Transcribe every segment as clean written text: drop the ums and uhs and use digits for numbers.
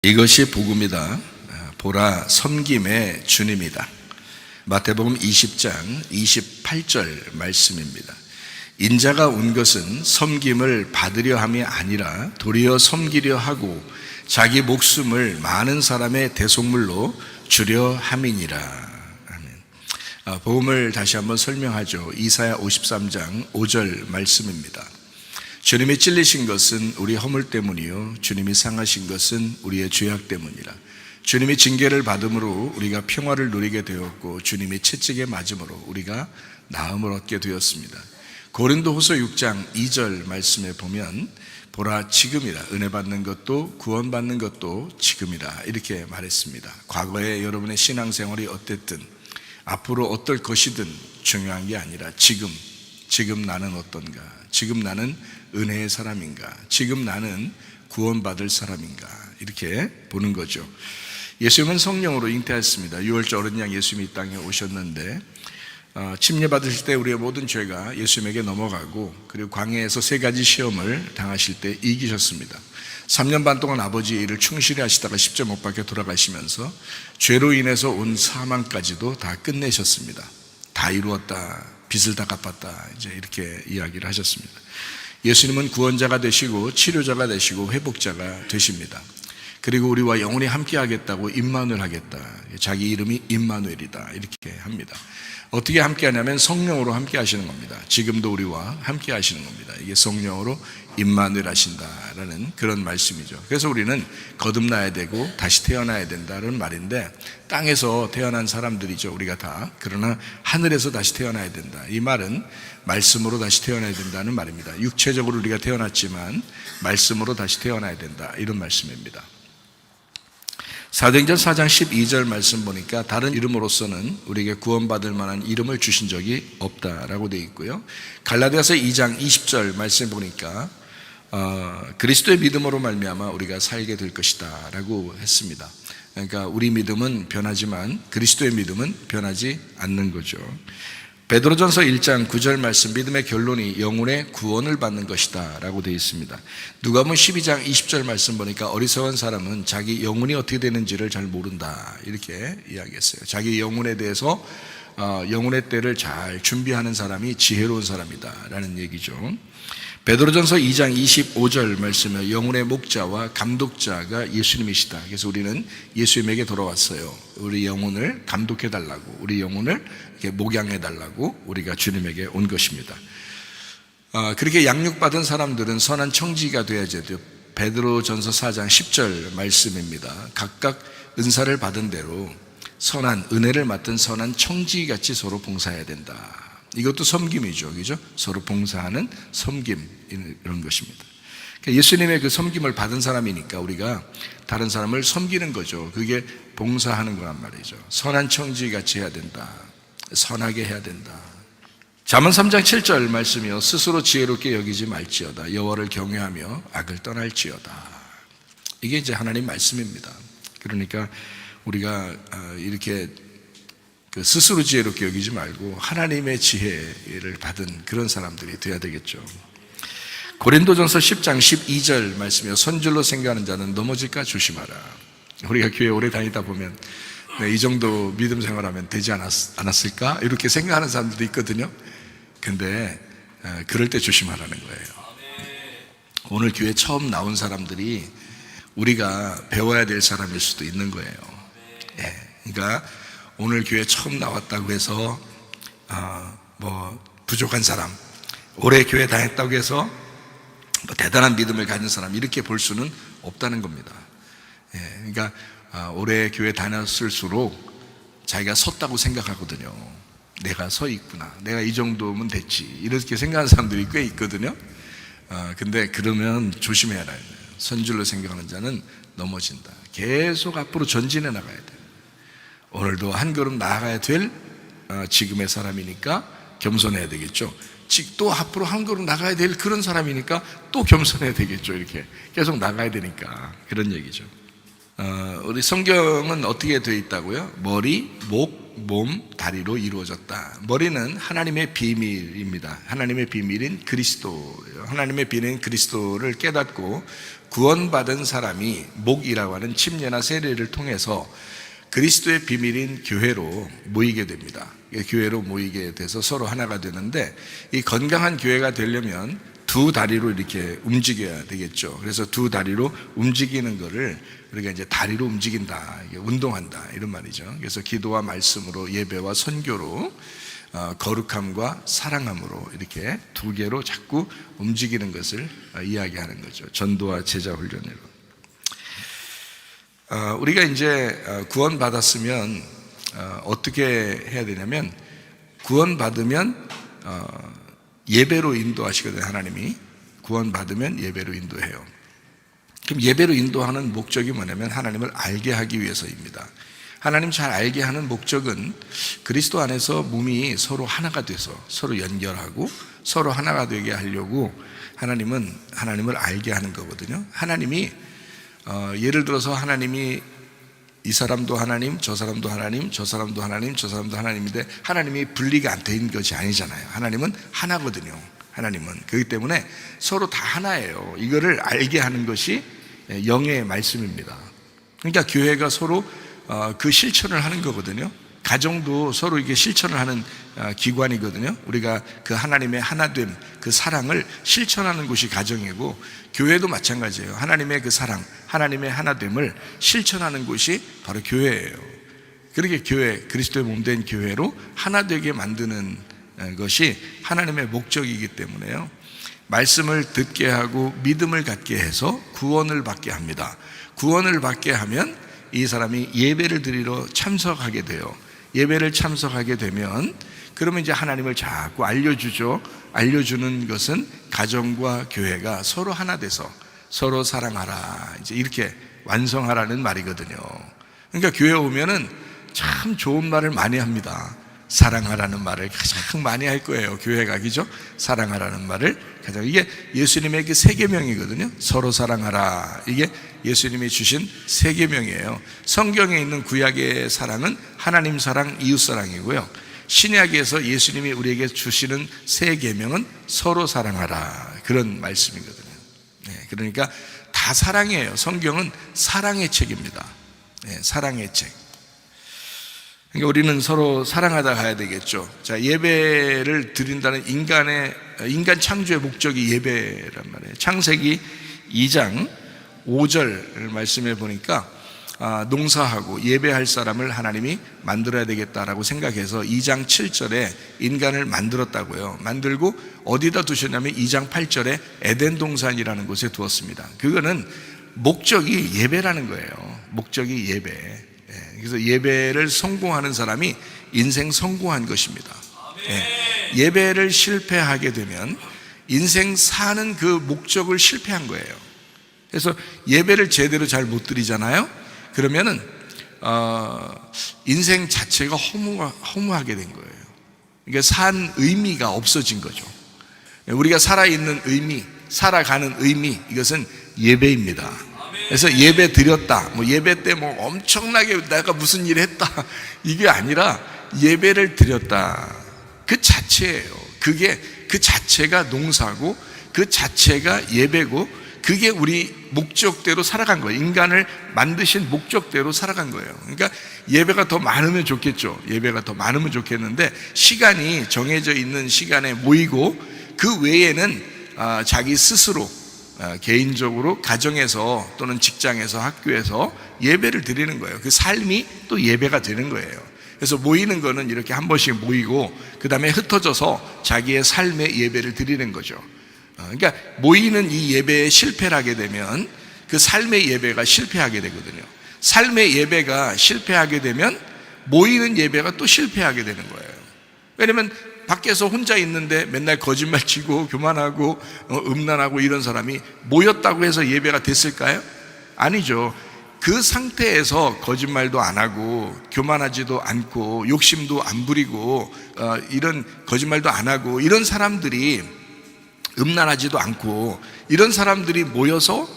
이것이 복음이다. 보라 섬김의 주님이다. 마태복음 20장 28절 말씀입니다. 인자가 온 것은 섬김을 받으려 함이 아니라 도리어 섬기려 하고 자기 목숨을 많은 사람의 대속물로 주려 함이니라. 아멘. 복음을 다시 한번 설명하죠. 이사야 53장 5절 말씀입니다. 주님이 찔리신 것은 우리 허물 때문이요 주님이 상하신 것은 우리의 죄악 때문이라. 주님이 징계를 받음으로 우리가 평화를 누리게 되었고 주님이 채찍에 맞음으로 우리가 나음을 얻게 되었습니다. 고린도후서 6장 2절 말씀에 보면 보라 지금이라 은혜 받는 것도 구원받는 것도 지금이라 이렇게 말했습니다. 과거에 여러분의 신앙생활이 어땠든 앞으로 어떨 것이든 중요한 게 아니라 지금 나는 어떤가, 지금 나는 은혜의 사람인가, 지금 나는 구원받을 사람인가 이렇게 보는 거죠. 예수님은 성령으로 잉태했습니다. 6월절 어린 양 예수님이 이 땅에 오셨는데 침례받으실 때 우리의 모든 죄가 예수님에게 넘어가고 그리고 광야에서 3가지 시험을 당하실 때 이기셨습니다. 3년 반 동안 아버지의 일을 충실히 하시다가 십자가 못 박혀 돌아가시면서 죄로 인해서 온 사망까지도 다 끝내셨습니다. 다 이루었다, 빚을 다 갚았다, 이제 이렇게 이야기를 하셨습니다. 예수님은 구원자가 되시고 치료자가 되시고 회복자가 되십니다. 그리고 우리와 영원히 함께 하겠다고 임마누엘 하겠다, 자기 이름이 임마누엘이다 이렇게 합니다. 어떻게 함께 하냐면 성령으로 함께 하시는 겁니다. 지금도 우리와 함께 하시는 겁니다. 이게 성령으로 임마누엘 하신다라는 그런 말씀이죠. 그래서 우리는 거듭나야 되고 다시 태어나야 된다는 말인데, 땅에서 태어난 사람들이죠 우리가 다. 그러나 하늘에서 다시 태어나야 된다, 이 말은 말씀으로 다시 태어나야 된다는 말입니다. 육체적으로 우리가 태어났지만 말씀으로 다시 태어나야 된다, 이런 말씀입니다. 사도행전 4장 12절 말씀 보니까 다른 이름으로서는 우리에게 구원받을 만한 이름을 주신 적이 없다라고 되어 있고요. 갈라디아서 2장 20절 말씀 보니까 그리스도의 믿음으로 말미암아 우리가 살게 될 것이다 라고 했습니다. 그러니까 우리 믿음은 변하지만 그리스도의 믿음은 변하지 않는 거죠. 베드로전서 1장 9절 말씀, 믿음의 결론이 영혼의 구원을 받는 것이다 라고 되어 있습니다. 누가복음 12장 20절 말씀 보니까 어리석은 사람은 자기 영혼이 어떻게 되는지를 잘 모른다 이렇게 이야기했어요. 자기 영혼에 대해서 영혼의 때를 잘 준비하는 사람이 지혜로운 사람이다 라는 얘기죠. 베드로전서 2장 25절 말씀에 영혼의 목자와 감독자가 예수님이시다. 그래서 우리는 예수님에게 돌아왔어요. 우리 영혼을 감독해달라고, 우리 영혼을 이렇게 목양해달라고 우리가 주님에게 온 것입니다. 그렇게 양육받은 사람들은 선한 청지기가 되어야죠. 베드로전서 4장 10절 말씀입니다. 각각 은사를 받은 대로 선한 은혜를 맡은 선한 청지기같이 서로 봉사해야 된다. 이것도 섬김이죠, 그죠? 서로 봉사하는 섬김, 이런 것입니다. 예수님의 그 섬김을 받은 사람이니까 우리가 다른 사람을 섬기는 거죠. 그게 봉사하는 거란 말이죠. 선한 청지기같이 해야 된다, 선하게 해야 된다. 잠언 3장 7절 말씀이요, 스스로 지혜롭게 여기지 말지어다, 여호와를 경외하며 악을 떠날지어다. 이게 이제 하나님 말씀입니다. 그러니까 우리가 이렇게 스스로 지혜롭게 여기지 말고 하나님의 지혜를 받은 그런 사람들이 되어야 되겠죠. 고린도전서 10장 12절 말씀이요, 선줄로 생각하는 자는 넘어질까 조심하라. 우리가 교회 오래 다니다 보면 이 정도 믿음 생활하면 되지 않았을까 이렇게 생각하는 사람들도 있거든요. 근데 그럴 때 조심하라는 거예요. 오늘 교회 처음 나온 사람들이 우리가 배워야 될 사람일 수도 있는 거예요. 그러니까 오늘 교회 처음 나왔다고 해서 부족한 사람, 오래 교회 다녔다고 해서 대단한 믿음을 가진 사람 이렇게 볼 수는 없다는 겁니다. 그러니까 오래 교회 다녔을수록 자기가 섰다고 생각하거든요. 내가 서 있구나, 내가 이 정도면 됐지, 이렇게 생각하는 사람들이 꽤 있거든요. 근데 그러면 조심해야 해요. 선줄로 생각하는 자는 넘어진다. 계속 앞으로 전진해 나가야 돼요. 오늘도 한 걸음 나아가야 될 지금의 사람이니까 겸손해야 되겠죠. 또 앞으로 한 걸음 나가야 될 그런 사람이니까 또 겸손해야 되겠죠. 이렇게 계속 나가야 되니까, 그런 얘기죠. 우리 성경은 어떻게 되어 있다고요? 머리, 목, 몸, 다리로 이루어졌다. 머리는 하나님의 비밀입니다. 하나님의 비밀인 그리스도예요. 하나님의 비밀인 그리스도를 깨닫고 구원받은 사람이 목이라고 하는 침례나 세례를 통해서 그리스도의 비밀인 교회로 모이게 됩니다. 교회로 모이게 돼서 서로 하나가 되는데, 이 건강한 교회가 되려면 두 다리로 이렇게 움직여야 되겠죠. 그래서 두 다리로 움직이는 거를 우리가 이제 다리로 움직인다, 운동한다, 이런 말이죠. 그래서 기도와 말씀으로, 예배와 선교로, 거룩함과 사랑함으로 이렇게 두 개로 자꾸 움직이는 것을 이야기하는 거죠. 전도와 제자 훈련으로. 우리가 이제 구원받았으면 어떻게 해야 되냐면, 구원받으면 예배로 인도하시거든요. 하나님이 구원받으면 예배로 인도해요. 그럼 예배로 인도하는 목적이 뭐냐면 하나님을 알게 하기 위해서입니다. 하나님 잘 알게 하는 목적은 그리스도 안에서 몸이 서로 하나가 돼서 서로 연결하고 서로 하나가 되게 하려고 하나님은 하나님을 알게 하는 거거든요. 하나님이 예를 들어서 하나님이 이 사람도 하나님, 저 사람도 하나님, 저 사람도 하나님, 저 사람도 하나님인데 하나님이 분리가 안 된 것이 아니잖아요. 하나님은 하나거든요. 하나님은. 그렇기 때문에 서로 다 하나예요. 이거를 알게 하는 것이 영의 말씀입니다. 그러니까 교회가 서로 그 실천을 하는 거거든요. 가정도 서로 이게 실천을 하는 기관이거든요. 우리가 그 하나님의 하나됨, 그 사랑을 실천하는 곳이 가정이고, 교회도 마찬가지예요. 하나님의 그 사랑, 하나님의 하나됨을 실천하는 곳이 바로 교회예요. 그렇게 교회, 그리스도의 몸된 교회로 하나 되게 만드는 것이 하나님의 목적이기 때문에요. 말씀을 듣게 하고 믿음을 갖게 해서 구원을 받게 합니다. 구원을 받게 하면 이 사람이 예배를 드리러 참석하게 돼요. 예배를 참석하게 되면 그러면 이제 하나님을 자꾸 알려주죠. 알려주는 것은 가정과 교회가 서로 하나 돼서 서로 사랑하라, 이제 이렇게 완성하라는 말이거든요. 그러니까 교회 오면은 참 좋은 말을 많이 합니다. 사랑하라는 말을 가장 많이 할 거예요. 교회가, 그죠? 사랑하라는 말을 가장, 이게 예수님의 그 세 계명이거든요. 서로 사랑하라, 이게 예수님이 주신 세 계명이에요. 성경에 있는 구약의 사랑은 하나님 사랑, 이웃 사랑이고요. 신약에서 예수님이 우리에게 주시는 세 계명은 서로 사랑하라, 그런 말씀이거든요. 그러니까 다 사랑이에요. 성경은 사랑의 책입니다. 사랑의 책. 그러니까 우리는 서로 사랑하다 가야 되겠죠. 자, 예배를 드린다는 인간 창조의 목적이 예배란 말이에요. 창세기 2장 5절 말씀에 보니까 농사하고 예배할 사람을 하나님이 만들어야 되겠다라고 생각해서 2장 7절에 인간을 만들었다고요. 만들고 어디다 두셨냐면 2장 8절에 에덴 동산이라는 곳에 두었습니다. 그거는 목적이 예배라는 거예요. 목적이 예배. 그래서 예배를 성공하는 사람이 인생 성공한 것입니다. 예배를 실패하게 되면 인생 사는 그 목적을 실패한 거예요. 그래서 예배를 제대로 잘 못 드리잖아요. 그러면은 인생 자체가 허무하게 된 거예요. 그러니까 산 의미가 없어진 거죠. 우리가 살아있는 의미, 살아가는 의미, 이것은 예배입니다. 그래서 예배 드렸다, 예배 때 엄청나게 내가 무슨 일을 했다, 이게 아니라 예배를 드렸다, 그 자체예요. 그게 그 자체가 농사고 그 자체가 예배고, 그게 우리 목적대로 살아간 거예요. 인간을 만드신 목적대로 살아간 거예요. 그러니까 예배가 더 많으면 좋겠죠. 예배가 더 많으면 좋겠는데, 시간이 정해져 있는 시간에 모이고 그 외에는 자기 스스로 개인적으로 가정에서 또는 직장에서 학교에서 예배를 드리는 거예요. 그 삶이 또 예배가 되는 거예요. 그래서 모이는 거는 이렇게 한 번씩 모이고 그 다음에 흩어져서 자기의 삶의 예배를 드리는 거죠. 그러니까 모이는 이 예배에 실패를 하게 되면 그 삶의 예배가 실패하게 되거든요. 삶의 예배가 실패하게 되면 모이는 예배가 또 실패하게 되는 거예요. 왜냐면 밖에서 혼자 있는데 맨날 거짓말 치고 교만하고 음란하고 이런 사람이 모였다고 해서 예배가 됐을까요? 아니죠. 그 상태에서 거짓말도 안 하고 교만하지도 않고 욕심도 안 부리고 이런 거짓말도 안 하고 이런 사람들이, 음란하지도 않고 이런 사람들이 모여서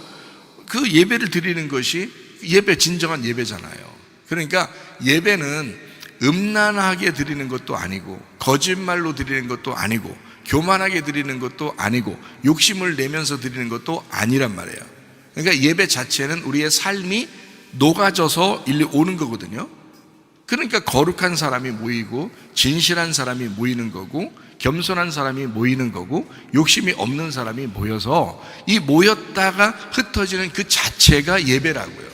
그 예배를 드리는 것이 예배, 진정한 예배잖아요. 그러니까 예배는 음란하게 드리는 것도 아니고 거짓말로 드리는 것도 아니고 교만하게 드리는 것도 아니고 욕심을 내면서 드리는 것도 아니란 말이에요. 그러니까 예배 자체는 우리의 삶이 녹아져서 일리 오는 거거든요. 그러니까 거룩한 사람이 모이고 진실한 사람이 모이는 거고 겸손한 사람이 모이는 거고 욕심이 없는 사람이 모여서 이 모였다가 흩어지는 그 자체가 예배라고요.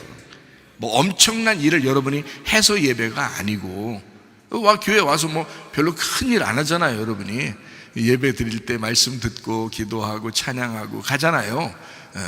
뭐 엄청난 일을 여러분이 해서 예배가 아니고, 교회 와서 뭐 별로 큰 일 안 하잖아요. 여러분이 예배 드릴 때 말씀 듣고 기도하고 찬양하고 가잖아요.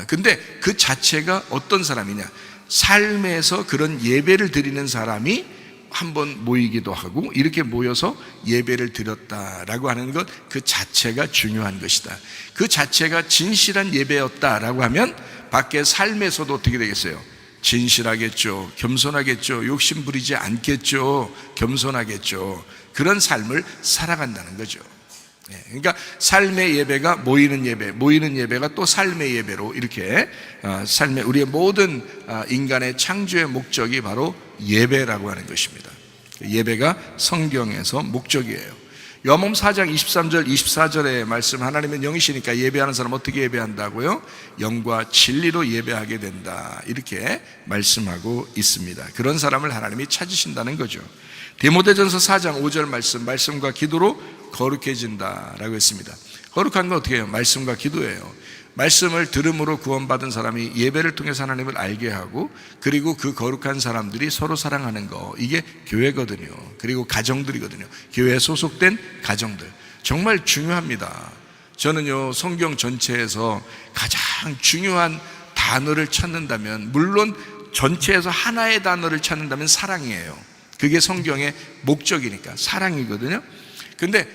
근데 그 자체가 어떤 사람이냐, 삶에서 그런 예배를 드리는 사람이 한번 모이기도 하고 이렇게 모여서 예배를 드렸다라고 하는 것, 그 자체가 중요한 것이다. 그 자체가 진실한 예배였다라고 하면 밖에 삶에서도 어떻게 되겠어요? 진실하겠죠, 겸손하겠죠, 욕심 부리지 않겠죠, 겸손하겠죠. 그런 삶을 살아간다는 거죠. 그러니까 삶의 예배가 모이는 예배, 모이는 예배가 또 삶의 예배로 이렇게 삶의 우리의 모든 인간의 창조의 목적이 바로 예배라고 하는 것입니다. 예배가 성경에서 목적이에요. 요한복음 4장 23절 24절의 말씀, 하나님은 영이시니까 예배하는 사람 어떻게 예배한다고요? 영과 진리로 예배하게 된다, 이렇게 말씀하고 있습니다. 그런 사람을 하나님이 찾으신다는 거죠. 디모데전서 4장 5절 말씀과 기도로 거룩해진다라고 했습니다. 거룩한 건 어떻게 해요? 말씀과 기도예요. 말씀을 들음으로 구원받은 사람이 예배를 통해서 하나님을 알게 하고, 그리고 그 거룩한 사람들이 서로 사랑하는 거, 이게 교회거든요. 그리고 가정들이거든요. 교회에 소속된 가정들, 정말 중요합니다. 저는요, 성경 전체에서 가장 중요한 단어를 찾는다면, 물론 전체에서 하나의 단어를 찾는다면 사랑이에요. 그게 성경의 목적이니까 사랑이거든요. 근데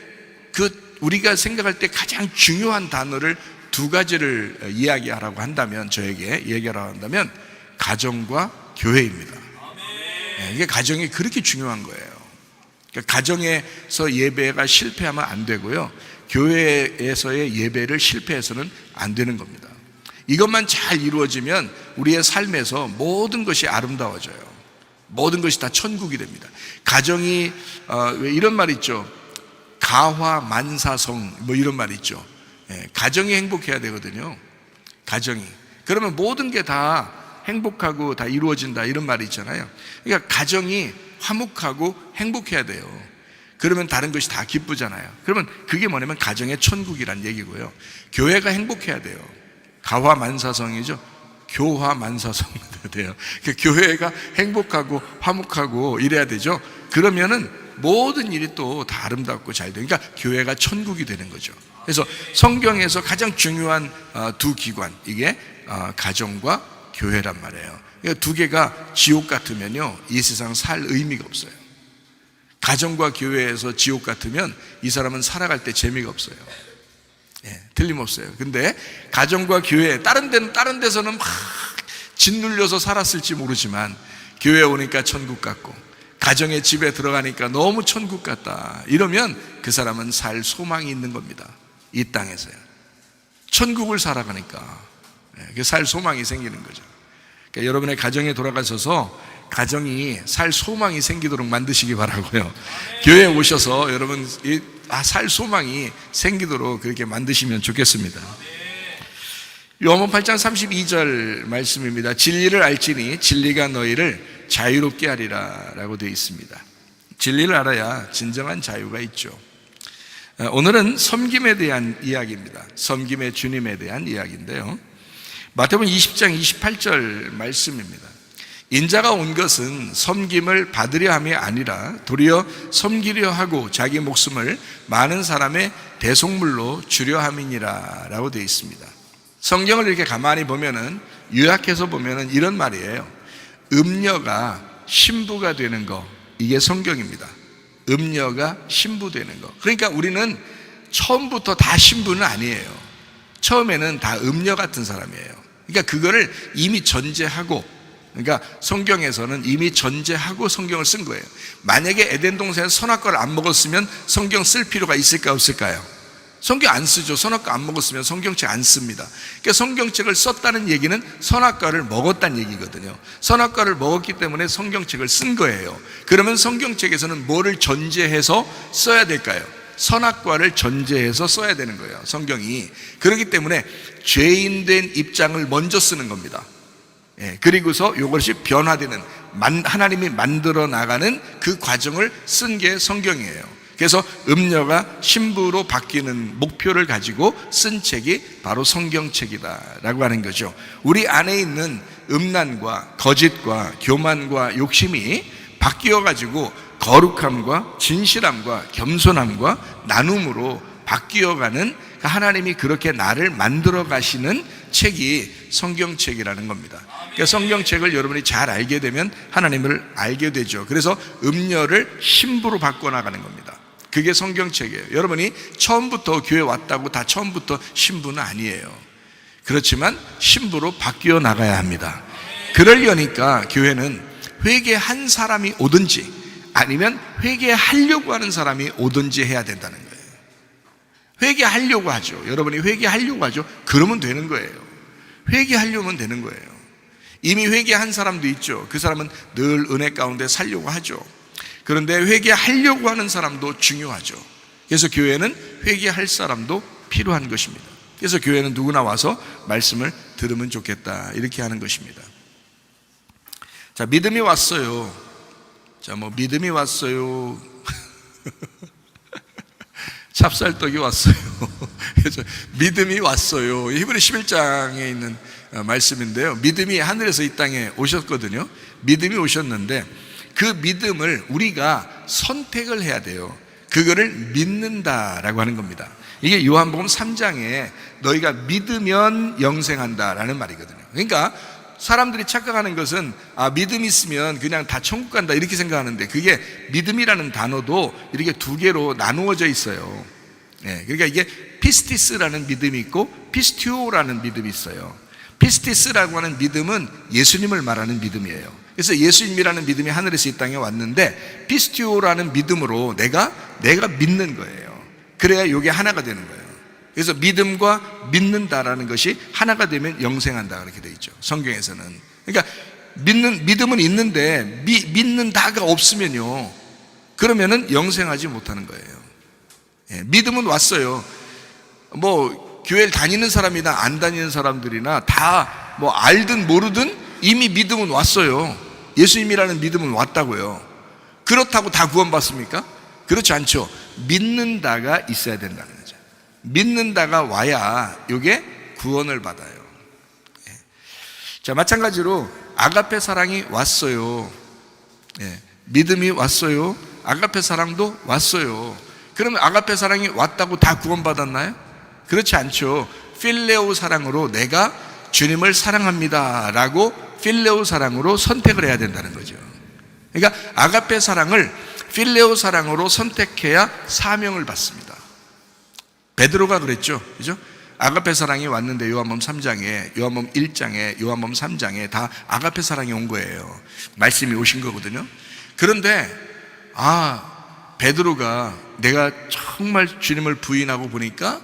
우리가 생각할 때 가장 중요한 단어를 두 가지를 이야기하라고 한다면, 저에게 얘기하라고 한다면 가정과 교회입니다. 이게 가정이 그렇게 중요한 거예요. 그러니까 가정에서 예배가 실패하면 안 되고요, 교회에서의 예배를 실패해서는 안 되는 겁니다. 이것만 잘 이루어지면 우리의 삶에서 모든 것이 아름다워져요. 모든 것이 다 천국이 됩니다. 가정이 왜 이런 말 있죠? 가화만사성, 뭐 이런 말 있죠. 가정이 행복해야 되거든요. 가정이. 그러면 모든 게 다 행복하고 다 이루어진다, 이런 말이 있잖아요. 그러니까 가정이 화목하고 행복해야 돼요. 그러면 다른 것이 다 기쁘잖아요. 그러면 그게 뭐냐면 가정의 천국이란 얘기고요. 교회가 행복해야 돼요. 가화만사성이죠. 교화만사성 돼요. 그러니까 교회가 행복하고 화목하고 이래야 되죠. 그러면은 모든 일이 또 다 아름답고 잘 돼요. 그러니까 교회가 천국이 되는 거죠. 그래서 성경에서 가장 중요한 두 기관, 이게 가정과 교회란 말이에요. 그러니까 두 개가 지옥 같으면요, 이 세상 살 의미가 없어요. 가정과 교회에서 지옥 같으면 이 사람은 살아갈 때 재미가 없어요. 틀림없어요. 근데 가정과 교회, 다른 데서는 막 짓눌려서 살았을지 모르지만 교회에 오니까 천국 같고, 가정의 집에 들어가니까 너무 천국 같다, 이러면 그 사람은 살 소망이 있는 겁니다. 이 땅에서요. 천국을 살아가니까 살 소망이 생기는 거죠. 그러니까 여러분의 가정에 돌아가셔서 가정이 살 소망이 생기도록 만드시기 바라고요. 교회에 오셔서 여러분 살 소망이 생기도록 그렇게 만드시면 좋겠습니다. 요한복음 8장 32절 말씀입니다. 진리를 알지니 진리가 너희를 자유롭게 하리라 라고 되어 있습니다. 진리를 알아야 진정한 자유가 있죠. 오늘은 섬김에 대한 이야기입니다. 섬김의 주님에 대한 이야기인데요, 마태복음 20장 28절 말씀입니다. 인자가 온 것은 섬김을 받으려 함이 아니라 도리어 섬기려 하고 자기 목숨을 많은 사람의 대속물로 주려 함이니라 라고 되어 있습니다. 성경을 이렇게 가만히 보면은, 요약해서 보면은 이런 말이에요. 음녀가 신부가 되는 거, 이게 성경입니다. 음녀가 신부 되는 거. 그러니까 우리는 처음부터 다 신부는 아니에요. 처음에는 다 음녀 같은 사람이에요. 그러니까 그거를 이미 전제하고, 그러니까 성경에서는 이미 전제하고 성경을 쓴 거예요. 만약에 에덴 동산에서 선악과를 안 먹었으면 성경 쓸 필요가 있을까 없을까요? 성경 안 쓰죠. 선악과 안 먹었으면 성경책 안 씁니다. 그러니까 성경책을 썼다는 얘기는 선악과를 먹었다는 얘기거든요. 선악과를 먹었기 때문에 성경책을 쓴 거예요. 그러면 성경책에서는 뭐를 전제해서 써야 될까요? 선악과를 전제해서 써야 되는 거예요, 성경이. 그렇기 때문에 죄인된 입장을 먼저 쓰는 겁니다. 그리고서 이것이 변화되는, 하나님이 만들어 나가는 그 과정을 쓴 게 성경이에요. 그래서 음녀가 신부로 바뀌는 목표를 가지고 쓴 책이 바로 성경책이다라고 하는 거죠. 우리 안에 있는 음란과 거짓과 교만과 욕심이 바뀌어 가지고 거룩함과 진실함과 겸손함과 나눔으로 바뀌어가는, 하나님이 그렇게 나를 만들어 가시는 책이 성경책이라는 겁니다. 그러니까 성경책을 여러분이 잘 알게 되면 하나님을 알게 되죠. 그래서 음녀를 신부로 바꿔나가는 겁니다. 그게 성경책이에요. 여러분이 처음부터 교회 왔다고 다 처음부터 신부는 아니에요. 그렇지만 신부로 바뀌어 나가야 합니다. 그러려니까 교회는 회개한 사람이 오든지 아니면 회개하려고 하는 사람이 오든지 해야 된다는 거예요. 회개하려고 하죠. 여러분이 회개하려고 하죠. 그러면 되는 거예요. 회개하려면 되는 거예요. 이미 회개한 사람도 있죠. 그 사람은 늘 은혜 가운데 살려고 하죠. 그런데 회개하려고 하는 사람도 중요하죠. 그래서 교회는 회개할 사람도 필요한 것입니다. 그래서 교회는 누구나 와서 말씀을 들으면 좋겠다, 이렇게 하는 것입니다. 자, 믿음이 왔어요. 자, 믿음이 왔어요. 찹쌀떡이 왔어요. 그래서 믿음이 왔어요. 히브리 11장에 있는 말씀인데요. 믿음이 하늘에서 이 땅에 오셨거든요. 믿음이 오셨는데 그 믿음을 우리가 선택을 해야 돼요. 그거를 믿는다라고 하는 겁니다. 이게 요한복음 3장에 너희가 믿으면 영생한다라는 말이거든요. 그러니까 사람들이 착각하는 것은 믿음 있으면 그냥 다 천국 간다 이렇게 생각하는데, 그게 믿음이라는 단어도 이렇게 두 개로 나누어져 있어요. 그러니까 이게 피스티스라는 믿음이 있고 피스티오라는 믿음이 있어요. 피스티스라고 하는 믿음은 예수님을 말하는 믿음이에요. 그래서 예수님이라는 믿음이 하늘에서 이 땅에 왔는데, 피스티오라는 믿음으로 내가 믿는 거예요. 그래야 이게 하나가 되는 거예요. 그래서 믿음과 믿는다라는 것이 하나가 되면 영생한다, 그렇게 되어 있죠, 성경에서는. 그러니까 믿음은 있는데 믿는다가 없으면요, 그러면은 영생하지 못하는 거예요. 믿음은 왔어요. 교회를 다니는 사람이나 안 다니는 사람들이나 다 알든 모르든 이미 믿음은 왔어요. 예수님이라는 믿음은 왔다고요. 그렇다고 다 구원받습니까? 그렇지 않죠. 믿는다가 있어야 된다는 거죠. 믿는다가 와야 이게 구원을 받아요. 자, 마찬가지로 아가페 사랑이 왔어요. 믿음이 왔어요. 아가페 사랑도 왔어요. 그러면 아가페 사랑이 왔다고 다 구원받았나요? 그렇지 않죠. 필레오 사랑으로 내가 주님을 사랑합니다 라고 필레오 사랑으로 선택을 해야 된다는 거죠. 그러니까 아가페 사랑을 필레오 사랑으로 선택해야 사명을 받습니다. 베드로가 그랬죠, 그죠? 아가페 사랑이 왔는데 요한복음 3장에, 요한복음 1장에, 요한복음 3장에 다 아가페 사랑이 온 거예요. 말씀이 오신 거거든요. 그런데 베드로가 내가 정말 주님을 부인하고 보니까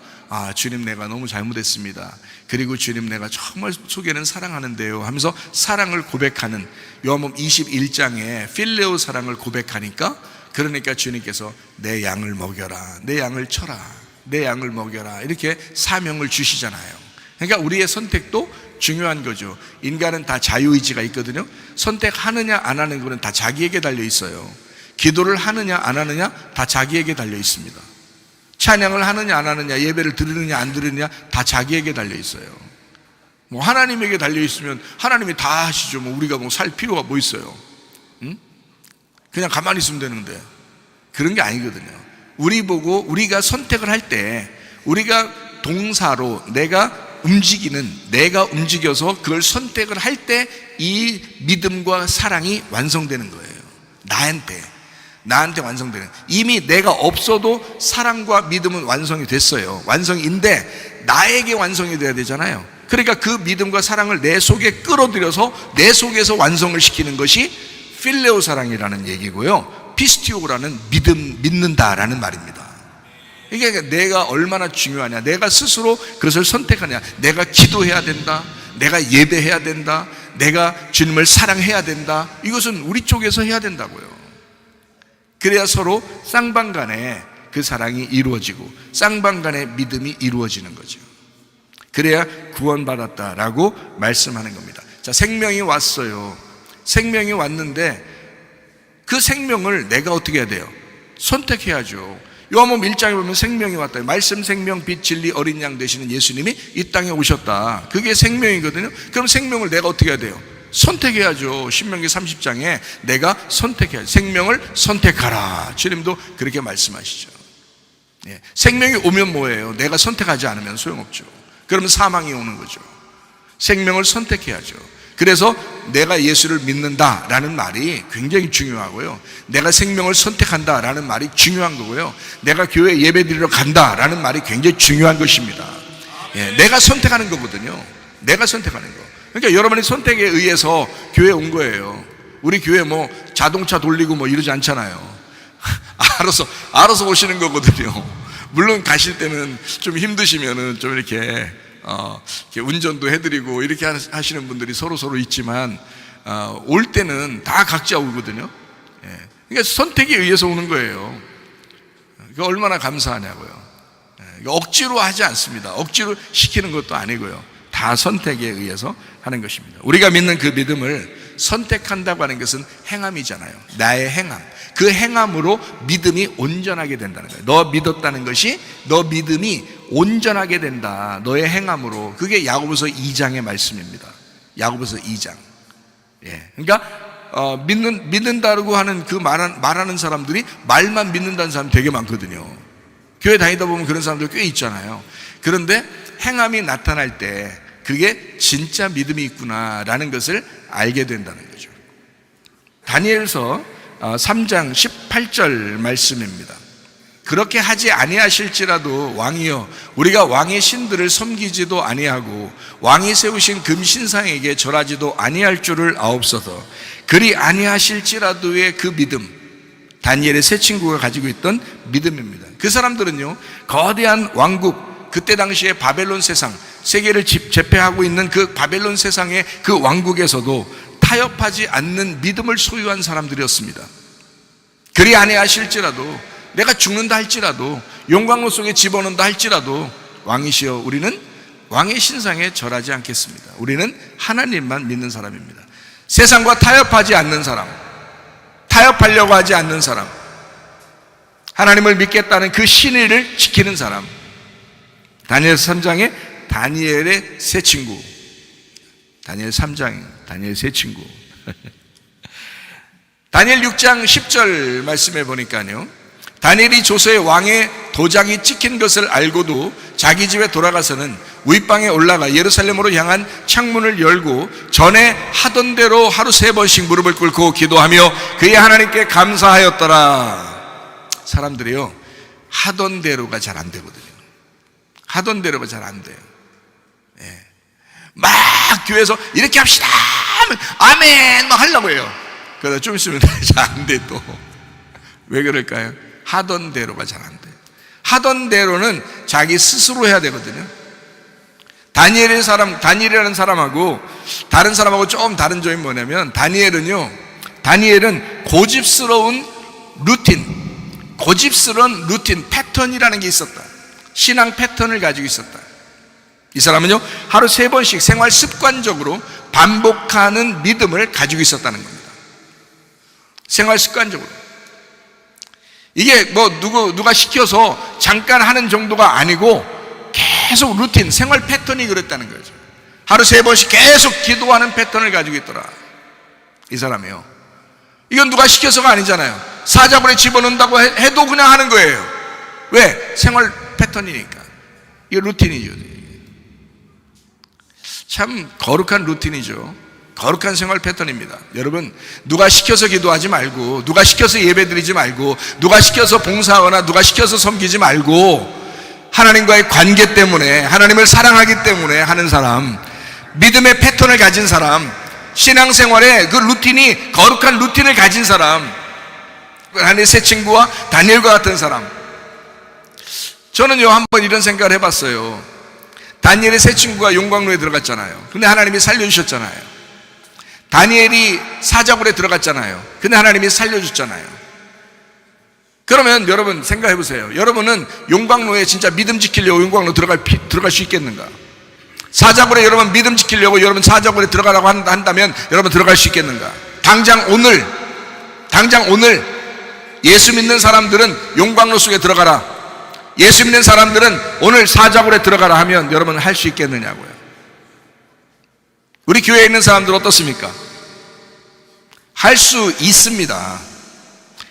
주님, 내가 너무 잘못했습니다. 그리고 주님, 내가 정말 속에는 사랑하는데요 하면서 사랑을 고백하는 요한복음 21장에 필레오 사랑을 고백하니까, 그러니까 주님께서 내 양을 먹여라, 내 양을 쳐라, 내 양을 먹여라, 이렇게 사명을 주시잖아요. 그러니까 우리의 선택도 중요한 거죠. 인간은 다 자유의지가 있거든요. 선택하느냐 안 하는 거는 다 자기에게 달려 있어요. 기도를 하느냐 안 하느냐 다 자기에게 달려 있습니다. 찬양을 하느냐 안 하느냐, 예배를 드리느냐 안 드리느냐 다 자기에게 달려 있어요. 하나님에게 달려 있으면 하나님이 다 하시죠. 우리가 살 필요가 뭐 있어요? 그냥 가만히 있으면 되는데. 그런 게 아니거든요. 우리가 선택을 할 때, 우리가 동사로 내가 움직여서 그걸 선택을 할 때 이 믿음과 사랑이 완성되는 거예요. 나한테 완성되는, 이미 내가 없어도 사랑과 믿음은 완성이 됐어요. 완성인데 나에게 완성이 돼야 되잖아요. 그러니까 그 믿음과 사랑을 내 속에 끌어들여서 내 속에서 완성을 시키는 것이 필레오 사랑이라는 얘기고요, 피스티오라는 믿는다라는 말입니다. 이게 내가 얼마나 중요하냐, 내가 스스로 그것을 선택하냐. 내가 기도해야 된다, 내가 예배해야 된다, 내가 주님을 사랑해야 된다. 이것은 우리 쪽에서 해야 된다고요. 그래야 서로 쌍방간에 그 사랑이 이루어지고 쌍방간의 믿음이 이루어지는 거죠. 그래야 구원받았다라고 말씀하는 겁니다. 자, 생명이 왔어요. 생명이 왔는데 그 생명을 내가 어떻게 해야 돼요? 선택해야죠. 요한복음 1장에 보면 생명이 왔다. 말씀, 생명, 빛, 진리, 어린 양 되시는 예수님이 이 땅에 오셨다. 그게 생명이거든요. 그럼 생명을 내가 어떻게 해야 돼요? 선택해야죠. 신명기 30장에 내가 선택해야죠. 생명을 선택하라. 주님도 그렇게 말씀하시죠. 예. 생명이 오면 뭐예요? 내가 선택하지 않으면 소용없죠. 그러면 사망이 오는 거죠. 생명을 선택해야죠. 그래서 내가 예수를 믿는다라는 말이 굉장히 중요하고요. 내가 생명을 선택한다라는 말이 중요한 거고요. 내가 교회 예배드리러 간다라는 말이 굉장히 중요한 것입니다. 예, 내가 선택하는 거거든요. 내가 선택하는 거. 그러니까 여러분의 선택에 의해서 교회에 온 거예요. 우리 교회 뭐 자동차 돌리고 뭐 이러지 않잖아요. 알아서 오시는 거거든요. 물론 가실 때는 좀 힘드시면은 좀 이렇게 운전도 해드리고 이렇게 하시는 분들이 서로 있지만 올 때는 다 각자 오거든요. 예. 그러니까 선택에 의해서 오는 거예요. 그러니까 얼마나 감사하냐고요. 예. 억지로 하지 않습니다. 억지로 시키는 것도 아니고요. 다 선택에 의해서 하는 것입니다. 우리가 믿는 그 믿음을 선택한다고 하는 것은 행함이잖아요. 나의 행함. 그 행함으로 믿음이 온전하게 된다는 거예요. 너 믿었다는 것이 너 믿음이 온전하게 된다. 너의 행함으로. 그게 야고보서 2장의 말씀입니다. 야고보서 2장. 예. 그러니까 믿는다고 하는 그 말하는 사람들이 말만 믿는다는 사람 되게 많거든요. 교회 다니다 보면 그런 사람들 꽤 있잖아요. 그런데 행함이 나타날 때 그게 진짜 믿음이 있구나라는 것을 알게 된다는 거죠. 다니엘서 3장 18절 말씀입니다. 그렇게 하지 아니하실지라도 왕이여 우리가 왕의 신들을 섬기지도 아니하고 왕이 세우신 금신상에게 절하지도 아니할 줄을 아옵소서. 그리 아니하실지라도의 그 믿음, 다니엘의 세 친구가 가지고 있던 믿음입니다. 그 사람들은요, 거대한 왕국, 그때 당시에 바벨론 세상, 세계를 제패하고 있는 그 바벨론 세상의 그 왕국에서도 타협하지 않는 믿음을 소유한 사람들이었습니다. 그리 아니하실지라도, 내가 죽는다 할지라도, 용광로 속에 집어넣는다 할지라도 왕이시여 우리는 왕의 신상에 절하지 않겠습니다. 우리는 하나님만 믿는 사람입니다. 세상과 타협하지 않는 사람, 타협하려고 하지 않는 사람, 하나님을 믿겠다는 그 신의를 지키는 사람. 다니엘 3장에 다니엘의 세 친구, 다니엘 3장 다니엘 세 친구. 다니엘 6장 10절 말씀해 보니까요, 다니엘이 조서에 왕의 도장이 찍힌 것을 알고도 자기 집에 돌아가서는 윗방에 올라가 예루살렘으로 향한 창문을 열고 전에 하던 대로 하루 3번씩 무릎을 꿇고 기도하며 그의 하나님께 감사하였더라. 사람들이요, 하던 대로가 잘 안 되거든요. 하던 대로가 잘 안 돼요. 예. 막 교회에서 이렇게 합시다 하면 아멘 막 하려고 해요. 그러다 좀 있으면 잘 안 돼 또. 왜 그럴까요? 하던 대로가 잘 안 돼요. 하던 대로는 자기 스스로 해야 되거든요. 다니엘이라는 사람하고 다른 사람하고 좀 다른 점이 뭐냐면, 다니엘은 고집스러운 루틴, 패턴이라는 게 있었다. 신앙 패턴을 가지고 있었다. 이 사람은요, 하루 3번씩 생활 습관적으로 반복하는 믿음을 가지고 있었다는 겁니다. 생활 습관적으로. 이게 뭐 누가 시켜서 잠깐 하는 정도가 아니고 계속 루틴, 생활 패턴이 그랬다는 거죠. 하루 3번씩 계속 기도하는 패턴을 가지고 있더라. 이 사람이요. 이건 누가 시켜서가 아니잖아요. 사자불에 집어넣는다고 해도 그냥 하는 거예요. 왜? 생활 패턴이니까. 이게 루틴이죠. 참 거룩한 루틴이죠. 거룩한 생활 패턴입니다. 여러분, 누가 시켜서 기도하지 말고, 누가 시켜서 예배드리지 말고, 누가 시켜서 봉사하거나 누가 시켜서 섬기지 말고, 하나님과의 관계 때문에, 하나님을 사랑하기 때문에 하는 사람, 믿음의 패턴을 가진 사람, 신앙생활에 그 루틴이 거룩한 루틴을 가진 사람, 하나님의 새 친구와 다니엘과 같은 사람, 저는요, 한번 이런 생각을 해봤어요. 다니엘의 세 친구가 용광로에 들어갔잖아요. 근데 하나님이 살려주셨잖아요. 다니엘이 사자굴에 들어갔잖아요. 근데 하나님이 살려줬잖아요. 그러면 여러분 생각해 보세요. 여러분은 용광로에 진짜 믿음 지키려고 용광로 들어갈 수 있겠는가? 사자굴에 여러분 믿음 지키려고 여러분 사자굴에 들어가라고 한다면 여러분 들어갈 수 있겠는가? 당장 오늘 예수 믿는 사람들은 용광로 속에 들어가라, 예수 믿는 사람들은 오늘 사자굴에 들어가라 하면 여러분 할 수 있겠느냐고요. 우리 교회에 있는 사람들 어떻습니까? 할 수 있습니다.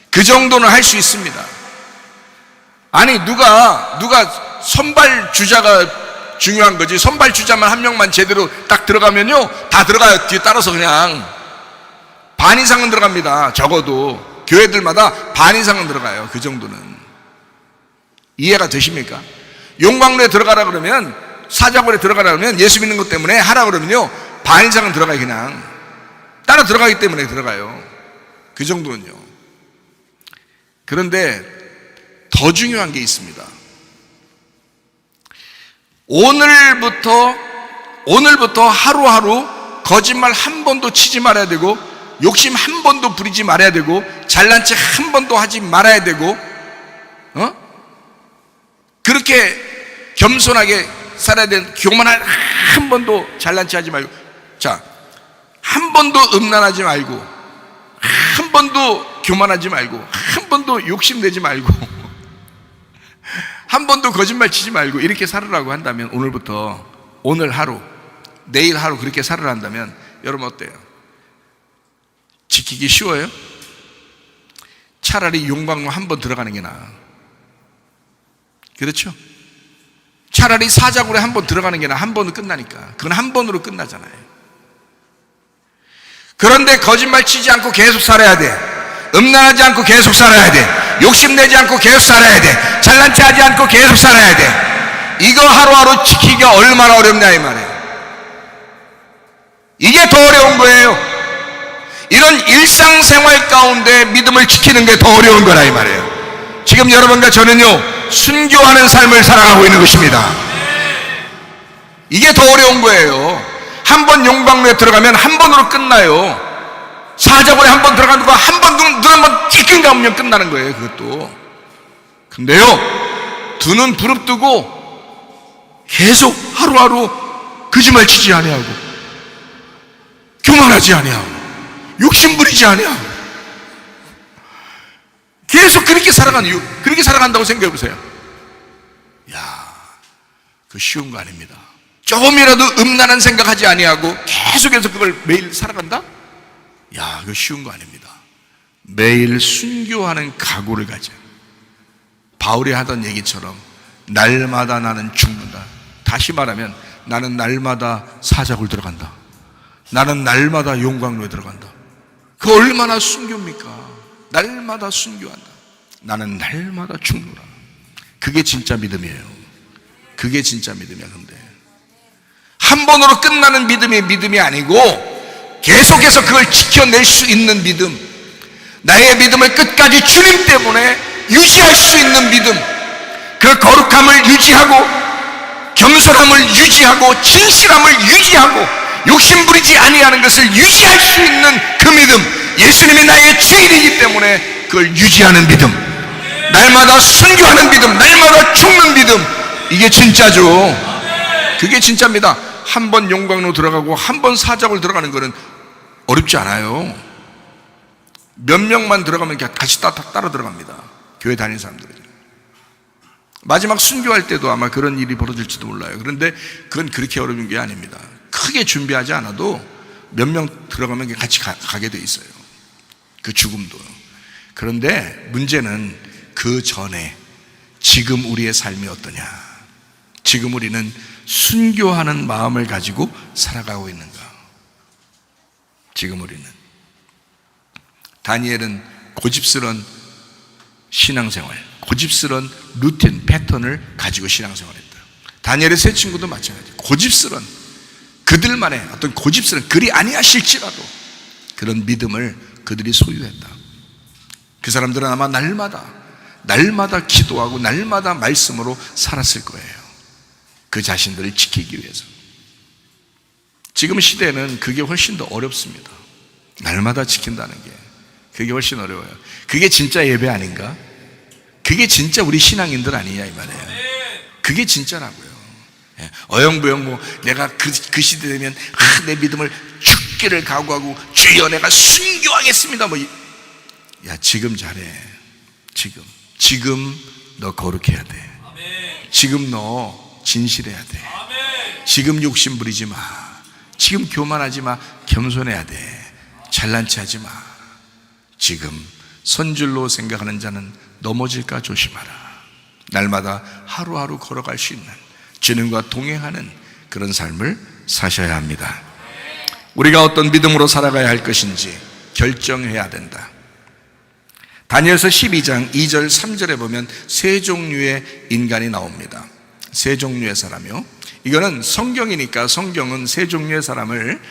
그 정도는 할 수 있습니다. 아니 누가 선발 주자가 중요한 거지. 선발 주자만 한 명만 제대로 딱 들어가면요 다 들어가요. 뒤에 따라서 그냥 반 이상은 들어갑니다. 적어도 교회들마다 반 이상은 들어가요. 그 정도는. 이해가 되십니까? 용광로에 들어가라 그러면, 사자굴에 들어가라 그러면, 예수 믿는 것 때문에 하라 그러면요 반 이상은 들어가요. 그냥 따라 들어가기 때문에 들어가요. 그 정도는요. 그런데 더 중요한 게 있습니다. 오늘부터 하루하루 거짓말 한 번도 치지 말아야 되고, 욕심 한 번도 부리지 말아야 되고, 잘난 체 한 번도 하지 말아야 되고, 그렇게 겸손하게 살아야 되는, 교만할 한 번도 잘난 체 하지 말고, 자, 한 번도 음란하지 말고, 한 번도 교만하지 말고, 한 번도 욕심내지 말고, 한 번도 거짓말 치지 말고 이렇게 살으라고 한다면, 오늘부터, 오늘 하루, 내일 하루 그렇게 살으라 한다면 여러분 어때요? 지키기 쉬워요? 차라리 용광로 한 번 들어가는 게 나아. 그렇죠? 차라리 사자굴에 한 번 들어가는 게 나아. 한 번은 끝나니까. 그건 한 번으로 끝나잖아요. 그런데 거짓말 치지 않고 계속 살아야 돼. 음란하지 않고 계속 살아야 돼. 욕심내지 않고 계속 살아야 돼. 잘난 체 하지 않고 계속 살아야 돼. 이거 하루하루 지키기가 얼마나 어렵냐 이 말이에요. 이게 더 어려운 거예요. 이런 일상생활 가운데 믿음을 지키는 게 더 어려운 거라 이 말이에요. 지금 여러분과 저는요 순교하는 삶을 살아가고 있는 것입니다. 이게 더 어려운 거예요. 한 번 용광로에 들어가면 한 번으로 끝나요. 사자굴에 한 번 들어가는 거 한 번 눈 한번 찔끔 감으면 끝나는 거예요. 그것도. 근데요 두 눈 부릅뜨고 계속 하루하루 거짓말 치지 아니하고, 교만하지 아니하고, 욕심 부리지 아니하고, 계속 그렇게 살아간다고 생각해 보세요. 야, 그 쉬운 거 아닙니다. 조금이라도 음란한 생각하지 아니하고 계속해서 그걸 매일 살아간다? 야, 그거 쉬운 거 아닙니다. 매일 순교하는 각오를 가져. 바울이 하던 얘기처럼 날마다 나는 죽는다. 다시 말하면 나는 날마다 사자굴 들어간다. 나는 날마다 용광로에 들어간다. 그 얼마나 순교입니까? 날마다 순교한다. 나는 날마다 죽노라. 그게 진짜 믿음이에요. 그게 진짜 믿음이야. 근데 한 번으로 끝나는 믿음이 아니고 계속해서 그걸 지켜낼 수 있는 믿음, 나의 믿음을 끝까지 주님 때문에 유지할 수 있는 믿음, 그 거룩함을 유지하고, 겸손함을 유지하고, 진실함을 유지하고, 욕심 부리지 아니하는 것을 유지할 수 있는 그 믿음, 예수님이 나의 주인이기 때문에 그걸 유지하는 믿음, 날마다 순교하는 믿음, 날마다 죽는 믿음, 이게 진짜죠. 그게 진짜입니다. 한 번 용광로 들어가고 한 번 사자굴 들어가는 거는 어렵지 않아요. 몇 명만 들어가면 그냥 다시 따라 들어갑니다. 교회 다니는 사람들은. 마지막 순교할 때도 아마 그런 일이 벌어질지도 몰라요. 그런데 그건 그렇게 어려운 게 아닙니다. 크게 준비하지 않아도 몇 명 들어가면 같이 가게 돼 있어요. 그 죽음도. 그런데 문제는 그 전에 지금 우리의 삶이 어떠냐, 지금 우리는 순교하는 마음을 가지고 살아가고 있는가. 지금 우리는, 다니엘은 고집스러운 신앙생활, 고집스러운 루틴, 패턴을 가지고 신앙생활했다. 다니엘의 세 친구도 마찬가지예요. 고집스러운, 그들만의 어떤 고집스러운, 그리 아니하실지라도 그런 믿음을 그들이 소유했다. 그 사람들은 아마 날마다 날마다 기도하고 날마다 말씀으로 살았을 거예요. 그 자신들을 지키기 위해서. 지금 시대는 그게 훨씬 더 어렵습니다. 날마다 지킨다는 게 그게 훨씬 어려워요. 그게 진짜 예배 아닌가? 그게 진짜 우리 신앙인들 아니냐 이 말이에요. 그게 진짜라고요. 어영부영 내가 그 시대 되면 내 믿음을 죽기를 각오하고 주여 내가 순교하겠습니다 야, 지금 잘해. 지금 너 거룩해야 돼. 지금 너 진실해야 돼. 지금 욕심 부리지 마. 지금 교만하지 마. 겸손해야 돼. 잘난 체 하지 마. 지금 선줄로 생각하는 자는 넘어질까 조심하라. 날마다 하루하루 걸어갈 수 있는, 주님과 동행하는 그런 삶을 사셔야 합니다. 우리가 어떤 믿음으로 살아가야 할 것인지 결정해야 된다. 다니엘서 12장 2절 3절에 보면 세 종류의 인간이 나옵니다. 세 종류의 사람이요. 이거는 성경이니까 성경은 세 종류의 사람을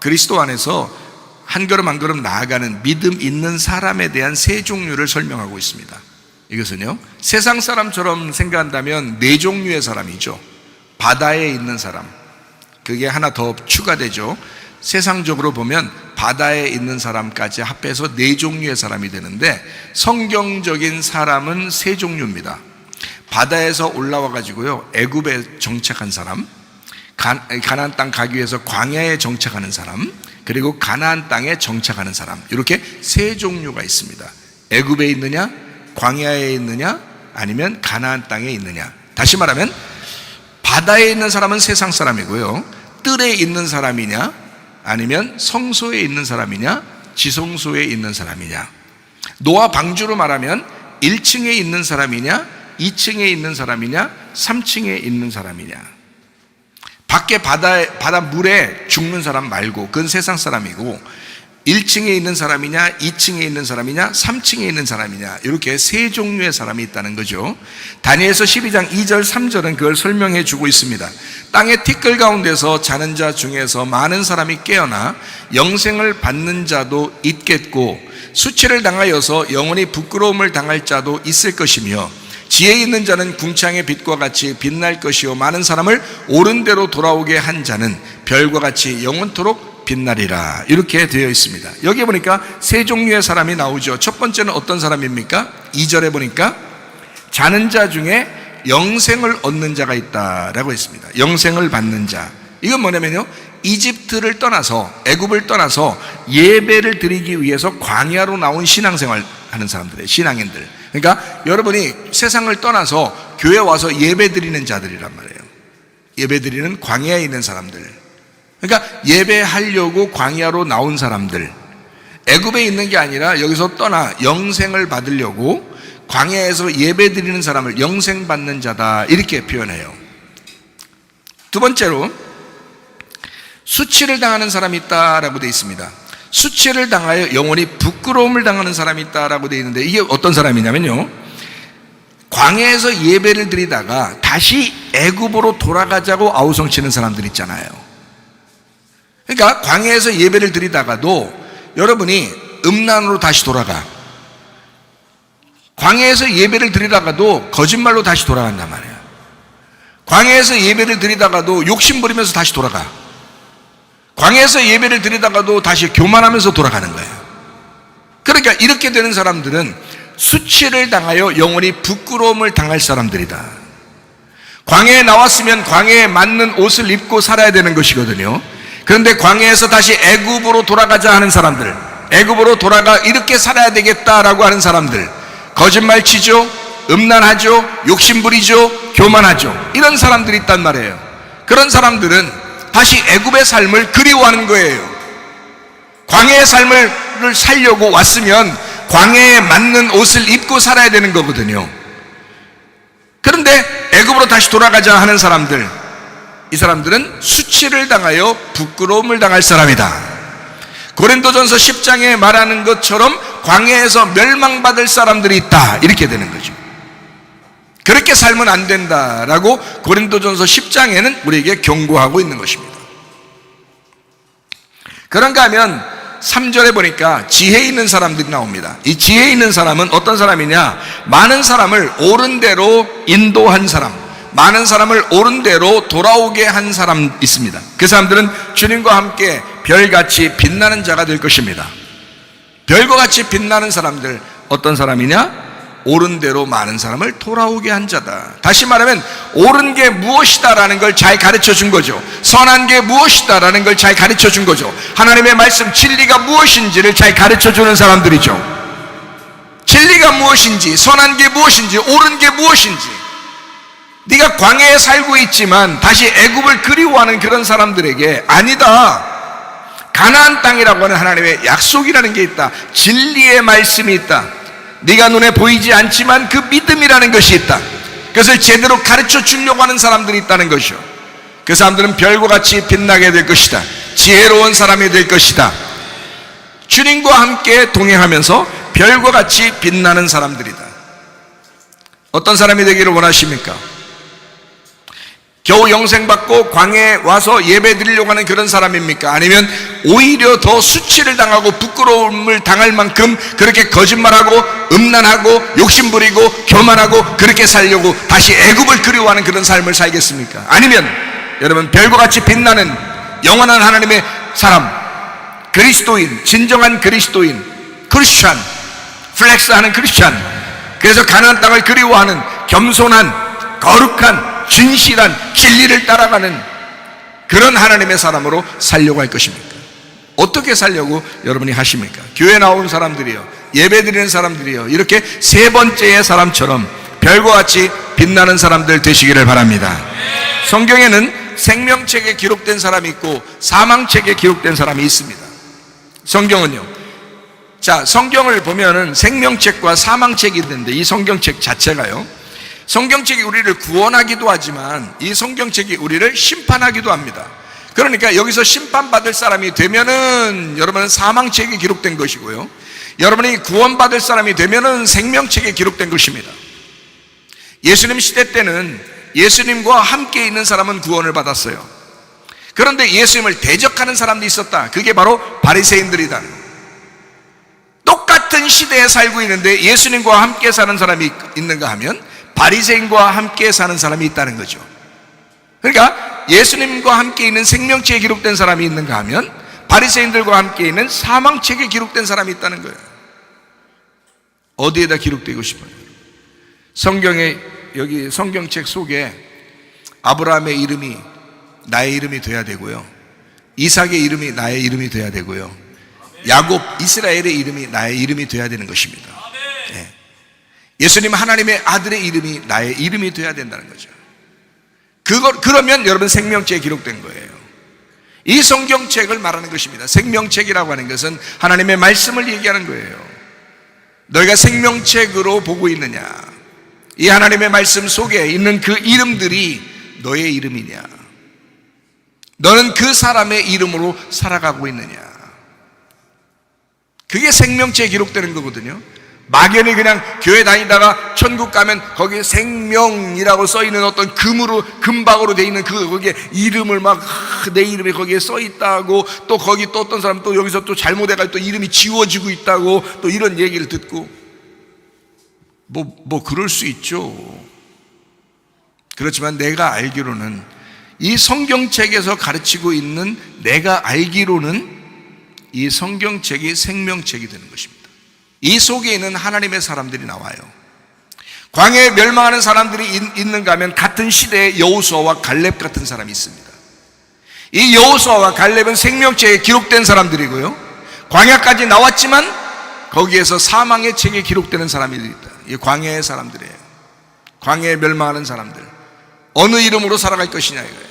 그리스도 안에서 한 걸음 한 걸음 나아가는 믿음 있는 사람에 대한 세 종류를 설명하고 있습니다. 이것은요, 세상 사람처럼 생각한다면 네 종류의 사람이죠. 바다에 있는 사람, 그게 하나 더 추가되죠. 세상적으로 보면 바다에 있는 사람까지 합해서 네 종류의 사람이 되는데, 성경적인 사람은 세 종류입니다. 바다에서 올라와 가지고요 애굽에 정착한 사람, 가나안 땅 가기 위해서 광야에 정착하는 사람, 그리고 가나안 땅에 정착하는 사람, 이렇게 세 종류가 있습니다. 애굽에 있느냐, 광야에 있느냐, 아니면 가나안 땅에 있느냐. 다시 말하면 바다에 있는 사람은 세상 사람이고요, 뜰에 있는 사람이냐, 아니면 성소에 있는 사람이냐, 지성소에 있는 사람이냐. 노아 방주로 말하면 1층에 있는 사람이냐, 2층에 있는 사람이냐, 3층에 있는 사람이냐. 밖에 바다 물에 죽는 사람 말고 그건 세상 사람이고, 1층에 있는 사람이냐, 2층에 있는 사람이냐, 3층에 있는 사람이냐, 이렇게 세 종류의 사람이 있다는 거죠. 다니엘서 12장 2절 3절은 그걸 설명해 주고 있습니다. 땅의 티끌 가운데서 자는 자 중에서 많은 사람이 깨어나 영생을 받는 자도 있겠고, 수치를 당하여서 영원히 부끄러움을 당할 자도 있을 것이며, 지혜 있는 자는 궁창의 빛과 같이 빛날 것이요, 많은 사람을 옳은 대로 돌아오게 한 자는 별과 같이 영원토록 빛나리라. 이렇게 되어 있습니다. 여기 보니까 세 종류의 사람이 나오죠. 첫 번째는 어떤 사람입니까? 2절에 보니까 자는 자 중에 영생을 얻는 자가 있다라고 했습니다. 영생을 받는 자. 이건 뭐냐면요, 이집트를 떠나서, 애굽을 떠나서 예배를 드리기 위해서 광야로 나온 신앙생활 하는 사람들이에요. 신앙인들. 그러니까 여러분이 세상을 떠나서 교회 와서 예배 드리는 자들이란 말이에요. 예배 드리는 광야에 있는 사람들. 그러니까 예배하려고 광야로 나온 사람들, 애굽에 있는 게 아니라 여기서 떠나 영생을 받으려고 광야에서 예배 드리는 사람을 영생 받는 자다, 이렇게 표현해요. 두 번째로 수치를 당하는 사람이 있다라고 되어 있습니다. 수치를 당하여 영원히 부끄러움을 당하는 사람이 있다라고 되어 있는데, 이게 어떤 사람이냐면요, 광야에서 예배를 드리다가 다시 애굽으로 돌아가자고 아우성치는 사람들 있잖아요. 그러니까 광야에서 예배를 드리다가도 여러분이 음란으로 다시 돌아가, 광야에서 예배를 드리다가도 거짓말로 다시 돌아간단 말이에요. 광야에서 예배를 드리다가도 욕심 부리면서 다시 돌아가, 광야에서 예배를 드리다가도 다시 교만하면서 돌아가는 거예요. 그러니까 이렇게 되는 사람들은 수치를 당하여 영원히 부끄러움을 당할 사람들이다. 광야에 나왔으면 광야에 맞는 옷을 입고 살아야 되는 것이거든요. 그런데 광야에서 다시 애굽으로 돌아가자 하는 사람들, 애굽으로 돌아가 이렇게 살아야 되겠다라고 하는 사람들, 거짓말 치죠, 음란하죠, 욕심 부리죠, 교만하죠, 이런 사람들이 있단 말이에요. 그런 사람들은 다시 애굽의 삶을 그리워하는 거예요. 광야의 삶을 살려고 왔으면 광야에 맞는 옷을 입고 살아야 되는 거거든요. 그런데 애굽으로 다시 돌아가자 하는 사람들, 이 사람들은 수치를 당하여 부끄러움을 당할 사람이다. 고린도전서 10장에 말하는 것처럼 광야에서 멸망받을 사람들이 있다, 이렇게 되는 거죠. 그렇게 살면 안 된다라고 고린도전서 10장에는 우리에게 경고하고 있는 것입니다. 그런가 하면 3절에 보니까 지혜 있는 사람들이 나옵니다. 이 지혜 있는 사람은 어떤 사람이냐? 많은 사람을 옳은 대로 인도한 사람, 많은 사람을 옳은 대로 돌아오게 한 사람 있습니다. 그 사람들은 주님과 함께 별같이 빛나는 자가 될 것입니다. 별과 같이 빛나는 사람들, 어떤 사람이냐? 옳은 대로 많은 사람을 돌아오게 한 자다. 다시 말하면 옳은 게 무엇이다라는 걸 잘 가르쳐 준 거죠. 선한 게 무엇이다라는 걸 잘 가르쳐 준 거죠. 하나님의 말씀 진리가 무엇인지를 잘 가르쳐 주는 사람들이죠. 진리가 무엇인지, 선한 게 무엇인지, 옳은 게 무엇인지. 네가 광야에 살고 있지만 다시 애굽을 그리워하는 그런 사람들에게 아니다, 가나안 땅이라고 하는 하나님의 약속이라는 게 있다. 진리의 말씀이 있다. 네가 눈에 보이지 않지만 그 믿음이라는 것이 있다. 그것을 제대로 가르쳐 주려고 하는 사람들이 있다는 것이요. 그 사람들은 별과 같이 빛나게 될 것이다. 지혜로운 사람이 될 것이다. 주님과 함께 동행하면서 별과 같이 빛나는 사람들이다. 어떤 사람이 되기를 원하십니까? 겨우 영생받고 광야에 와서 예배 드리려고 하는 그런 사람입니까? 아니면 오히려 더 수치를 당하고 부끄러움을 당할 만큼 그렇게 거짓말하고 음란하고 욕심부리고 교만하고 그렇게 살려고 다시 애굽을 그리워하는 그런 삶을 살겠습니까? 아니면 여러분, 별과 같이 빛나는 영원한 하나님의 사람, 그리스도인, 진정한 그리스도인, 크리스찬, 플렉스하는 크리스찬, 그래서 가나안 땅을 그리워하는 겸손한, 거룩한, 진실한, 진리를 따라가는 그런 하나님의 사람으로 살려고 할 것입니까? 어떻게 살려고 여러분이 하십니까? 교회 나온 사람들이요, 예배 드리는 사람들이요, 이렇게 세 번째의 사람처럼 별과 같이 빛나는 사람들 되시기를 바랍니다. 성경에는 생명책에 기록된 사람이 있고 사망책에 기록된 사람이 있습니다. 성경은요, 자, 성경을 보면은 생명책과 사망책이 있는데 이 성경책 자체가요, 성경책이 우리를 구원하기도 하지만 이 성경책이 우리를 심판하기도 합니다. 그러니까 여기서 심판받을 사람이 되면은 여러분은 사망책에 기록된 것이고요, 여러분이 구원받을 사람이 되면은 생명책에 기록된 것입니다. 예수님 시대 때는 예수님과 함께 있는 사람은 구원을 받았어요. 그런데 예수님을 대적하는 사람도 있었다. 그게 바로 바리새인들이다. 똑같은 시대에 살고 있는데 예수님과 함께 사는 사람이 있는가 하면 바리새인과 함께 사는 사람이 있다는 거죠. 그러니까 예수님과 함께 있는 생명책에 기록된 사람이 있는가 하면 바리새인들과 함께 있는 사망책에 기록된 사람이 있다는 거예요. 어디에다 기록되고 싶어요? 성경에, 여기 성경책 속에 아브라함의 이름이 나의 이름이 돼야 되고요, 이삭의 이름이 나의 이름이 돼야 되고요, 야곱, 이스라엘의 이름이 나의 이름이 돼야 되는 것입니다. 네. 예수님 하나님의 아들의 이름이 나의 이름이 돼야 된다는 거죠. 그러면 여러분 생명책에 기록된 거예요. 이 성경책을 말하는 것입니다. 생명책이라고 하는 것은 하나님의 말씀을 얘기하는 거예요. 너희가 생명책으로 보고 있느냐? 이 하나님의 말씀 속에 있는 그 이름들이 너의 이름이냐? 너는 그 사람의 이름으로 살아가고 있느냐? 그게 생명책에 기록되는 거거든요. 막연히 그냥 교회 다니다가 천국 가면 거기에 생명이라고 써있는 어떤 금박으로 돼 있는 거기에 이름을 막 내 이름이 거기에 써있다고, 또 거기 또 어떤 사람 또 여기서 또 잘못해가지고 또 이름이 지워지고 있다고 또 이런 얘기를 듣고 뭐 그럴 수 있죠. 그렇지만 내가 알기로는 이 성경책에서 가르치고 있는, 내가 알기로는 이 성경책이 생명책이 되는 것입니다. 이 속에 있는 하나님의 사람들이 나와요. 광야에 멸망하는 사람들이 있는가 하면 같은 시대에 여호수아와 갈렙 같은 사람이 있습니다. 이 여호수아와 갈렙은 생명책에 기록된 사람들이고요, 광야까지 나왔지만 거기에서 사망의 책에 기록되는 사람이 있다. 이 광야의 사람들이에요. 광야에 멸망하는 사람들, 어느 이름으로 살아갈 것이냐 이거예요.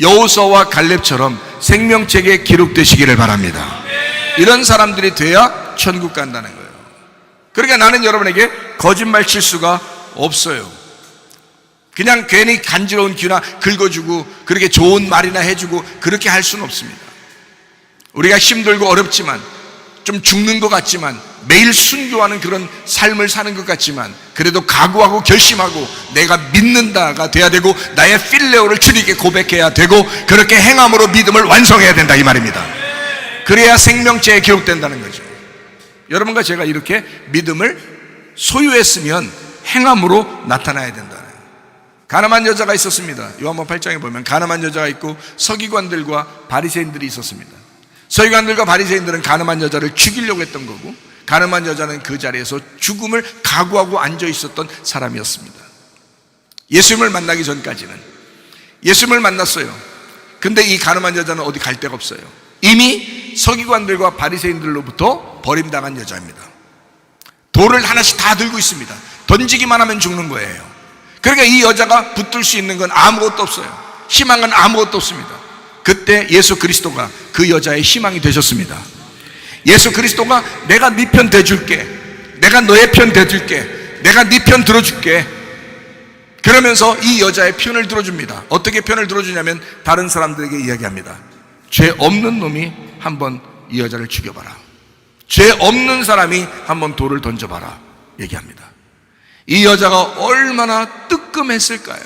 여호수아와 갈렙처럼 생명책에 기록되시기를 바랍니다. 이런 사람들이 돼야 천국 간다는 거예요. 그러니까 나는 여러분에게 거짓말 칠 수가 없어요. 그냥 괜히 간지러운 귀나 긁어주고 그렇게 좋은 말이나 해주고 그렇게 할 수는 없습니다. 우리가 힘들고 어렵지만, 좀 죽는 것 같지만, 매일 순교하는 그런 삶을 사는 것 같지만, 그래도 각오하고 결심하고 내가 믿는다가 돼야 되고, 나의 필레오를 주님께 고백해야 되고, 그렇게 행함으로 믿음을 완성해야 된다 이 말입니다. 그래야 생명체에 기록된다는 거죠. 여러분과 제가 이렇게 믿음을 소유했으면 행함으로 나타나야 된다. 가늠한 여자가 있었습니다. 요한복음 8장에 보면 가늠한 여자가 있고 서기관들과 바리새인들이 있었습니다. 서기관들과 바리새인들은 가늠한 여자를 죽이려고 했던 거고, 가늠한 여자는 그 자리에서 죽음을 각오하고 앉아 있었던 사람이었습니다. 예수님을 만나기 전까지는. 예수님을 만났어요. 근데 이 가늠한 여자는 어디 갈 데가 없어요. 이미 서기관들과 바리새인들로부터 버림당한 여자입니다. 돌을 하나씩 다 들고 있습니다. 던지기만 하면 죽는 거예요. 그러니까 이 여자가 붙들 수 있는 건 아무것도 없어요. 희망은 아무것도 없습니다. 그때 예수 그리스도가 그 여자의 희망이 되셨습니다. 예수 그리스도가 내가 네 편 돼줄게, 내가 너의 편 돼줄게, 내가 네 편 들어줄게, 그러면서 이 여자의 편을 들어줍니다. 어떻게 편을 들어주냐면 다른 사람들에게 이야기합니다. 죄 없는 놈이 한번 이 여자를 죽여봐라, 죄 없는 사람이 한번 돌을 던져봐라 얘기합니다. 이 여자가 얼마나 뜨끔했을까요?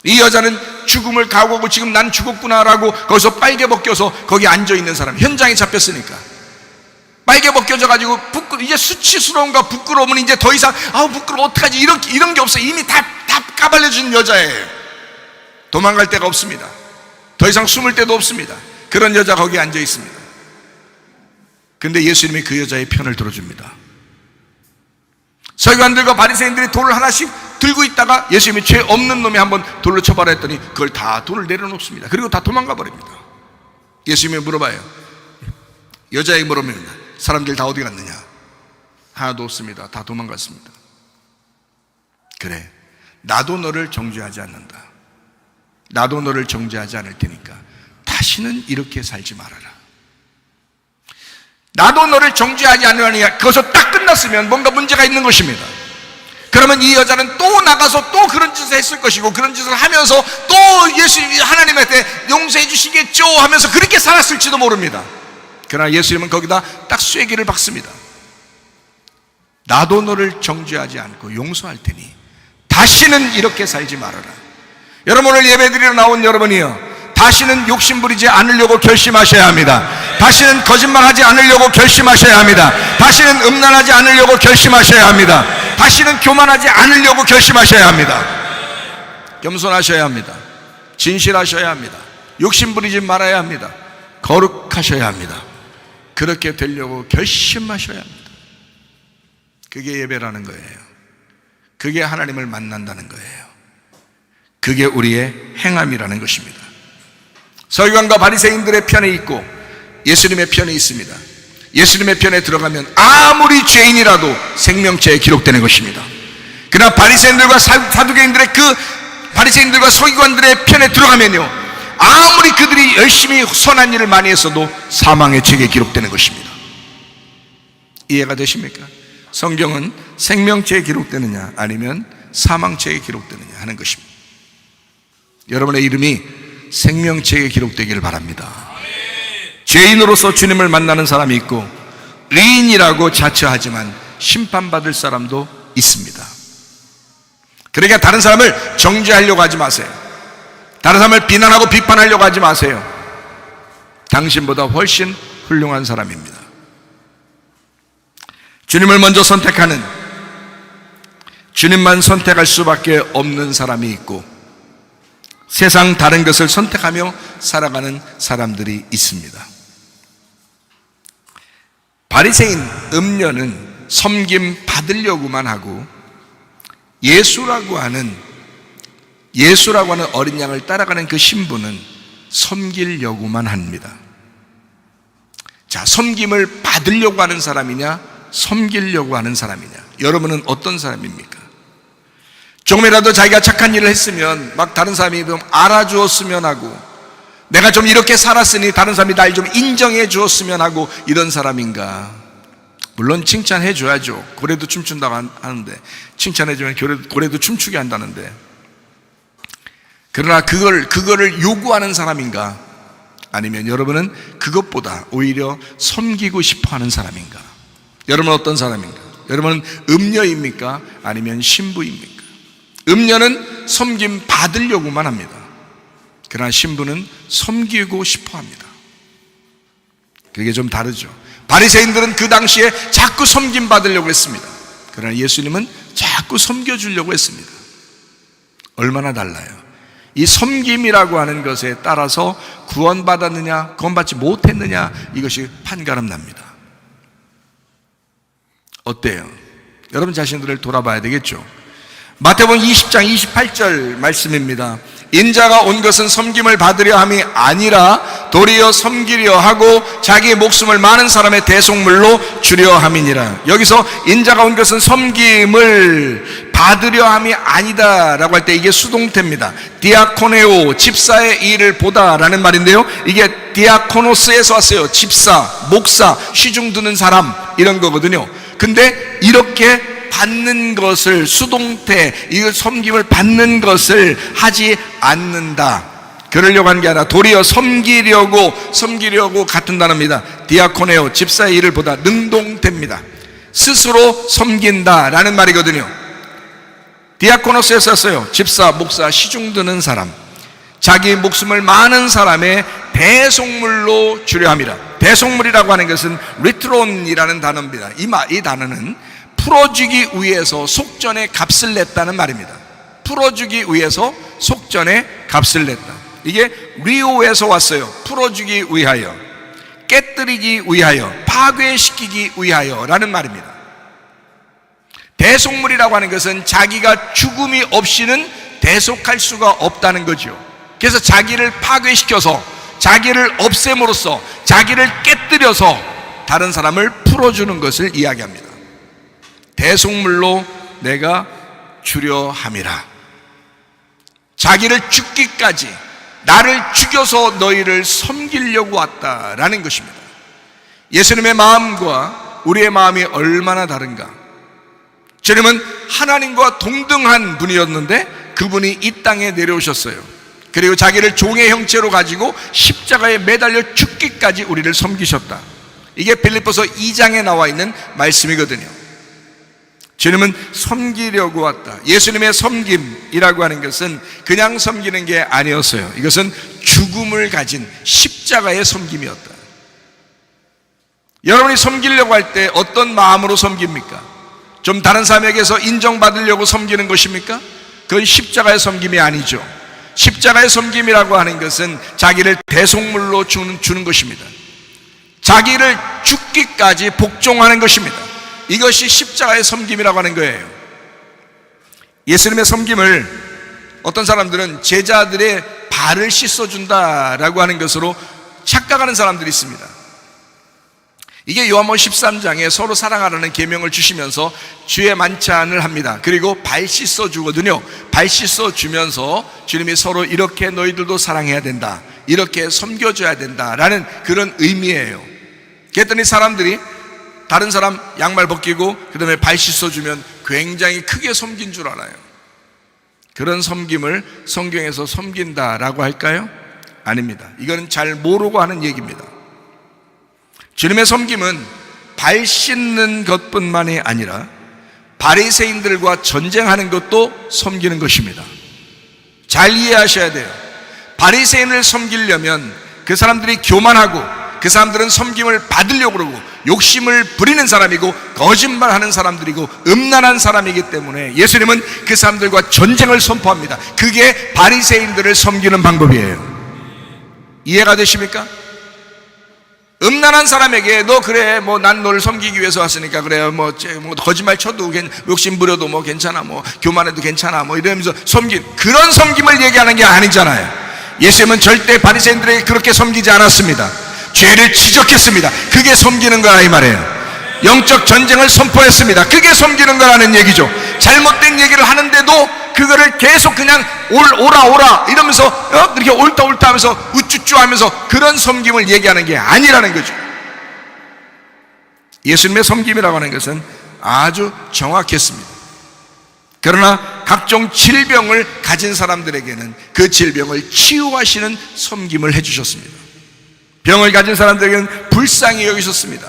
이 여자는 죽음을 각오하고 지금 난 죽었구나라고 거기서 빨개 벗겨서 거기 앉아있는 사람, 현장에 잡혔으니까 빨개 벗겨져 가지고 이제 수치스러움과 부끄러움은 이제 더 이상 부끄러워 어떡하지, 이런 게 없어요. 이미 다 까발려진 여자예요. 도망갈 데가 없습니다. 더 이상 숨을 데도 없습니다. 그런 여자가 거기 앉아 있습니다. 근데 예수님이 그 여자의 편을 들어줍니다. 서기관들과 바리새인들이 돌을 하나씩 들고 있다가 예수님이 죄 없는 놈이 한번 돌로 쳐봐라 했더니 그걸 다 돌을 내려놓습니다. 그리고 다 도망가 버립니다. 예수님이 물어봐요. 여자에게 물어봅니다. 사람들 다 어디 갔느냐? 하나도 없습니다. 다 도망갔습니다. 그래, 나도 너를 정죄하지 않는다. 나도 너를 정죄하지 않을 테니까 다시는 이렇게 살지 말아라. 나도 너를 정죄하지 않으려니까 거기서 딱 끝났으면 뭔가 문제가 있는 것입니다. 그러면 이 여자는 또 나가서 또 그런 짓을 했을 것이고, 그런 짓을 하면서 또 하나님한테 용서해 주시겠죠 하면서 그렇게 살았을지도 모릅니다. 그러나 예수님은 거기다 딱 쐐기를 박습니다. 나도 너를 정죄하지 않고 용서할 테니 다시는 이렇게 살지 말아라. 여러분, 오늘 예배드리러 나온 여러분이요, 다시는 욕심 부리지 않으려고 결심하셔야 합니다. 다시는 거짓말하지 않으려고 결심하셔야 합니다. 다시는 음란하지 않으려고 결심하셔야 합니다. 다시는 교만하지 않으려고 결심하셔야 합니다. 겸손하셔야 합니다. 진실하셔야 합니다. 욕심 부리지 말아야 합니다. 거룩하셔야 합니다. 그렇게 되려고 결심하셔야 합니다. 그게 예배라는 거예요. 그게 하나님을 만난다는 거예요. 그게 우리의 행함이라는 것입니다. 서기관과 바리새인들의 편에 있고 예수님의 편에 있습니다. 예수님의 편에 들어가면 아무리 죄인이라도 생명체에 기록되는 것입니다. 그러나 바리새인들과 사두개인들의 그 바리새인들과 서기관들의 편에 들어가면요, 아무리 그들이 열심히 선한 일을 많이 했어도 사망의 책에 기록되는 것입니다. 이해가 되십니까? 성경은 생명체에 기록되느냐 아니면 사망체에 기록되느냐 하는 것입니다. 여러분의 이름이 생명체에 기록되기를 바랍니다. 죄인으로서 주님을 만나는 사람이 있고 의인이라고 자처하지만 심판받을 사람도 있습니다. 그러니까 다른 사람을 정죄하려고 하지 마세요. 다른 사람을 비난하고 비판하려고 하지 마세요. 당신보다 훨씬 훌륭한 사람입니다. 주님을 먼저 선택하는, 주님만 선택할 수밖에 없는 사람이 있고 세상 다른 것을 선택하며 살아가는 사람들이 있습니다. 바리새인 음녀는 섬김 받으려고만 하고 예수라고 하는 어린 양을 따라가는 그 신부는 섬기려고만 합니다. 자, 섬김을 받으려고 하는 사람이냐 섬기려고 하는 사람이냐, 여러분은 어떤 사람입니까? 조금이라도 자기가 착한 일을 했으면 막 다른 사람이 좀 알아주었으면 하고, 내가 좀 이렇게 살았으니 다른 사람이 날 좀 인정해 주었으면 하고, 이런 사람인가? 물론 칭찬해 줘야죠. 고래도 춤춘다고 하는데, 칭찬해 주면 고래도 춤추게 한다는데, 그러나 그거를 요구하는 사람인가? 아니면 여러분은 그것보다 오히려 섬기고 싶어 하는 사람인가? 여러분은 어떤 사람인가? 여러분은 음녀입니까? 아니면 신부입니까? 음녀는 섬김 받으려고만 합니다. 그러나 신부는 섬기고 싶어 합니다. 그게 좀 다르죠. 바리새인들은 그 당시에 자꾸 섬김 받으려고 했습니다. 그러나 예수님은 자꾸 섬겨주려고 했습니다. 얼마나 달라요. 이 섬김이라고 하는 것에 따라서 구원받았느냐 구원받지 못했느냐 이것이 판가름 납니다. 어때요? 여러분 자신들을 돌아봐야 되겠죠. 마태복음 20장 28절 말씀입니다. 인자가 온 것은 섬김을 받으려 함이 아니라 도리어 섬기려 하고 자기의 목숨을 많은 사람의 대속물로 주려 함이니라. 여기서 인자가 온 것은 섬김을 받으려 함이 아니다 라고 할 때 이게 수동태입니다. 디아코네오, 집사의 일을 보다라는 말인데요, 이게 디아코노스에서 왔어요. 집사, 목사, 시중 드는 사람 이런 거거든요. 근데 이렇게 받는 것을, 수동태, 이 섬김을 받는 것을 하지 않는다. 그러려고 한 게 아니라 도리어 섬기려고 같은 단어입니다. 디아코네오, 집사의 일을 보다, 능동태입니다. 스스로 섬긴다라는 말이거든요. 디아코노스에서 썼어요. 집사, 목사, 시중 드는 사람, 자기 목숨을 많은 사람의 대속물로 주려 함이라. 대속물이라고 하는 것은 리트론이라는 단어입니다. 이 단어는 풀어주기 위해서 속전의 값을 냈다는 말입니다. 풀어주기 위해서 속전의 값을 냈다. 이게 리오에서 왔어요. 풀어주기 위하여, 깨뜨리기 위하여, 파괴시키기 위하여 라는 말입니다. 대속물이라고 하는 것은 자기가 죽음이 없이는 대속할 수가 없다는 거죠. 그래서 자기를 파괴시켜서, 자기를 없앰으로써, 자기를 깨뜨려서 다른 사람을 풀어주는 것을 이야기합니다. 대속물로 내가 주려 함이라. 자기를 죽기까지, 나를 죽여서 너희를 섬기려고 왔다라는 것입니다. 예수님의 마음과 우리의 마음이 얼마나 다른가. 주님은 하나님과 동등한 분이었는데 그분이 이 땅에 내려오셨어요. 그리고 자기를 종의 형체로 가지고 십자가에 매달려 죽기까지 우리를 섬기셨다. 이게 빌립보서 2장에 나와 있는 말씀이거든요. 주님은 섬기려고 왔다. 예수님의 섬김이라고 하는 것은 그냥 섬기는 게 아니었어요. 이것은 죽음을 가진 십자가의 섬김이었다. 여러분이 섬기려고 할 때 어떤 마음으로 섬깁니까? 좀 다른 사람에게서 인정받으려고 섬기는 것입니까? 그건 십자가의 섬김이 아니죠. 십자가의 섬김이라고 하는 것은 자기를 대속물로 주는 것입니다. 자기를 죽기까지 복종하는 것입니다. 이것이 십자가의 섬김이라고 하는 거예요. 예수님의 섬김을 어떤 사람들은 제자들의 발을 씻어준다라고 하는 것으로 착각하는 사람들이 있습니다. 이게 요한복음 13장에 서로 사랑하라는 계명을 주시면서 주의 만찬을 합니다. 그리고 발 씻어주거든요. 발 씻어주면서 주님이 서로 이렇게 너희들도 사랑해야 된다, 이렇게 섬겨줘야 된다라는 그런 의미예요. 그랬더니 사람들이 다른 사람 양말 벗기고 그 다음에 발 씻어주면 굉장히 크게 섬긴 줄 알아요. 그런 섬김을 성경에서 섬긴다라고 할까요? 아닙니다. 이거는 잘 모르고 하는 얘기입니다. 주님의 섬김은 발 씻는 것뿐만이 아니라 바리새인들과 전쟁하는 것도 섬기는 것입니다. 잘 이해하셔야 돼요. 바리새인을 섬기려면 그 사람들이 교만하고, 그 사람들은 섬김을 받으려고 그러고 욕심을 부리는 사람이고 거짓말하는 사람들이고 음란한 사람이기 때문에 예수님은 그 사람들과 전쟁을 선포합니다. 그게 바리새인들을 섬기는 방법이에요. 이해가 되십니까? 음란한 사람에게 너 그래 뭐 난 너를 섬기기 위해서 왔으니까 그래 뭐 거짓말 쳐도 욕심 부려도 뭐 괜찮아, 뭐 교만해도 괜찮아, 뭐 이러면서 그런 섬김을 얘기하는 게 아니잖아요. 예수님은 절대 바리새인들에게 그렇게 섬기지 않았습니다. 죄를 지적했습니다. 그게 섬기는 거라 이 말이에요. 영적 전쟁을 선포했습니다. 그게 섬기는 거라는 얘기죠. 잘못된 얘기를 하는데도 그거를 계속 그냥 오라 이러면서 이렇게 옳다 하면서 우쭈쭈 하면서 그런 섬김을 얘기하는 게 아니라는 거죠. 예수님의 섬김이라고 하는 것은 아주 정확했습니다. 그러나 각종 질병을 가진 사람들에게는 그 질병을 치유하시는 섬김을 해주셨습니다. 병을 가진 사람들에게는 불쌍히 여기셨습니다.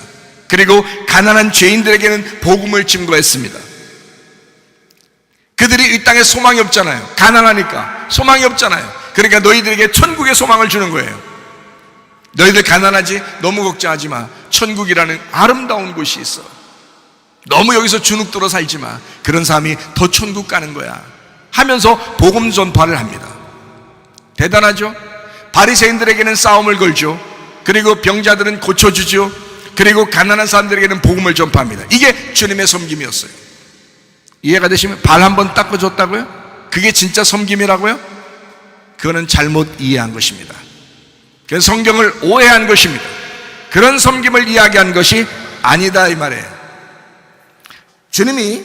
그리고 가난한 죄인들에게는 복음을 증거했습니다. 그들이 이 땅에 소망이 없잖아요. 가난하니까 소망이 없잖아요. 그러니까 너희들에게 천국의 소망을 주는 거예요. 너희들 가난하지? 너무 걱정하지 마. 천국이라는 아름다운 곳이 있어. 너무 여기서 주눅들어 살지 마. 그런 사람이 더 천국 가는 거야 하면서 복음 전파를 합니다. 대단하죠? 바리새인들에게는 싸움을 걸죠. 그리고 병자들은 고쳐주죠. 그리고 가난한 사람들에게는 복음을 전파합니다. 이게 주님의 섬김이었어요. 이해가 되시면 발 한번 닦아줬다고요? 그게 진짜 섬김이라고요? 그거는 잘못 이해한 것입니다. 그래서 성경을 오해한 것입니다. 그런 섬김을 이야기한 것이 아니다 이 말이에요. 주님이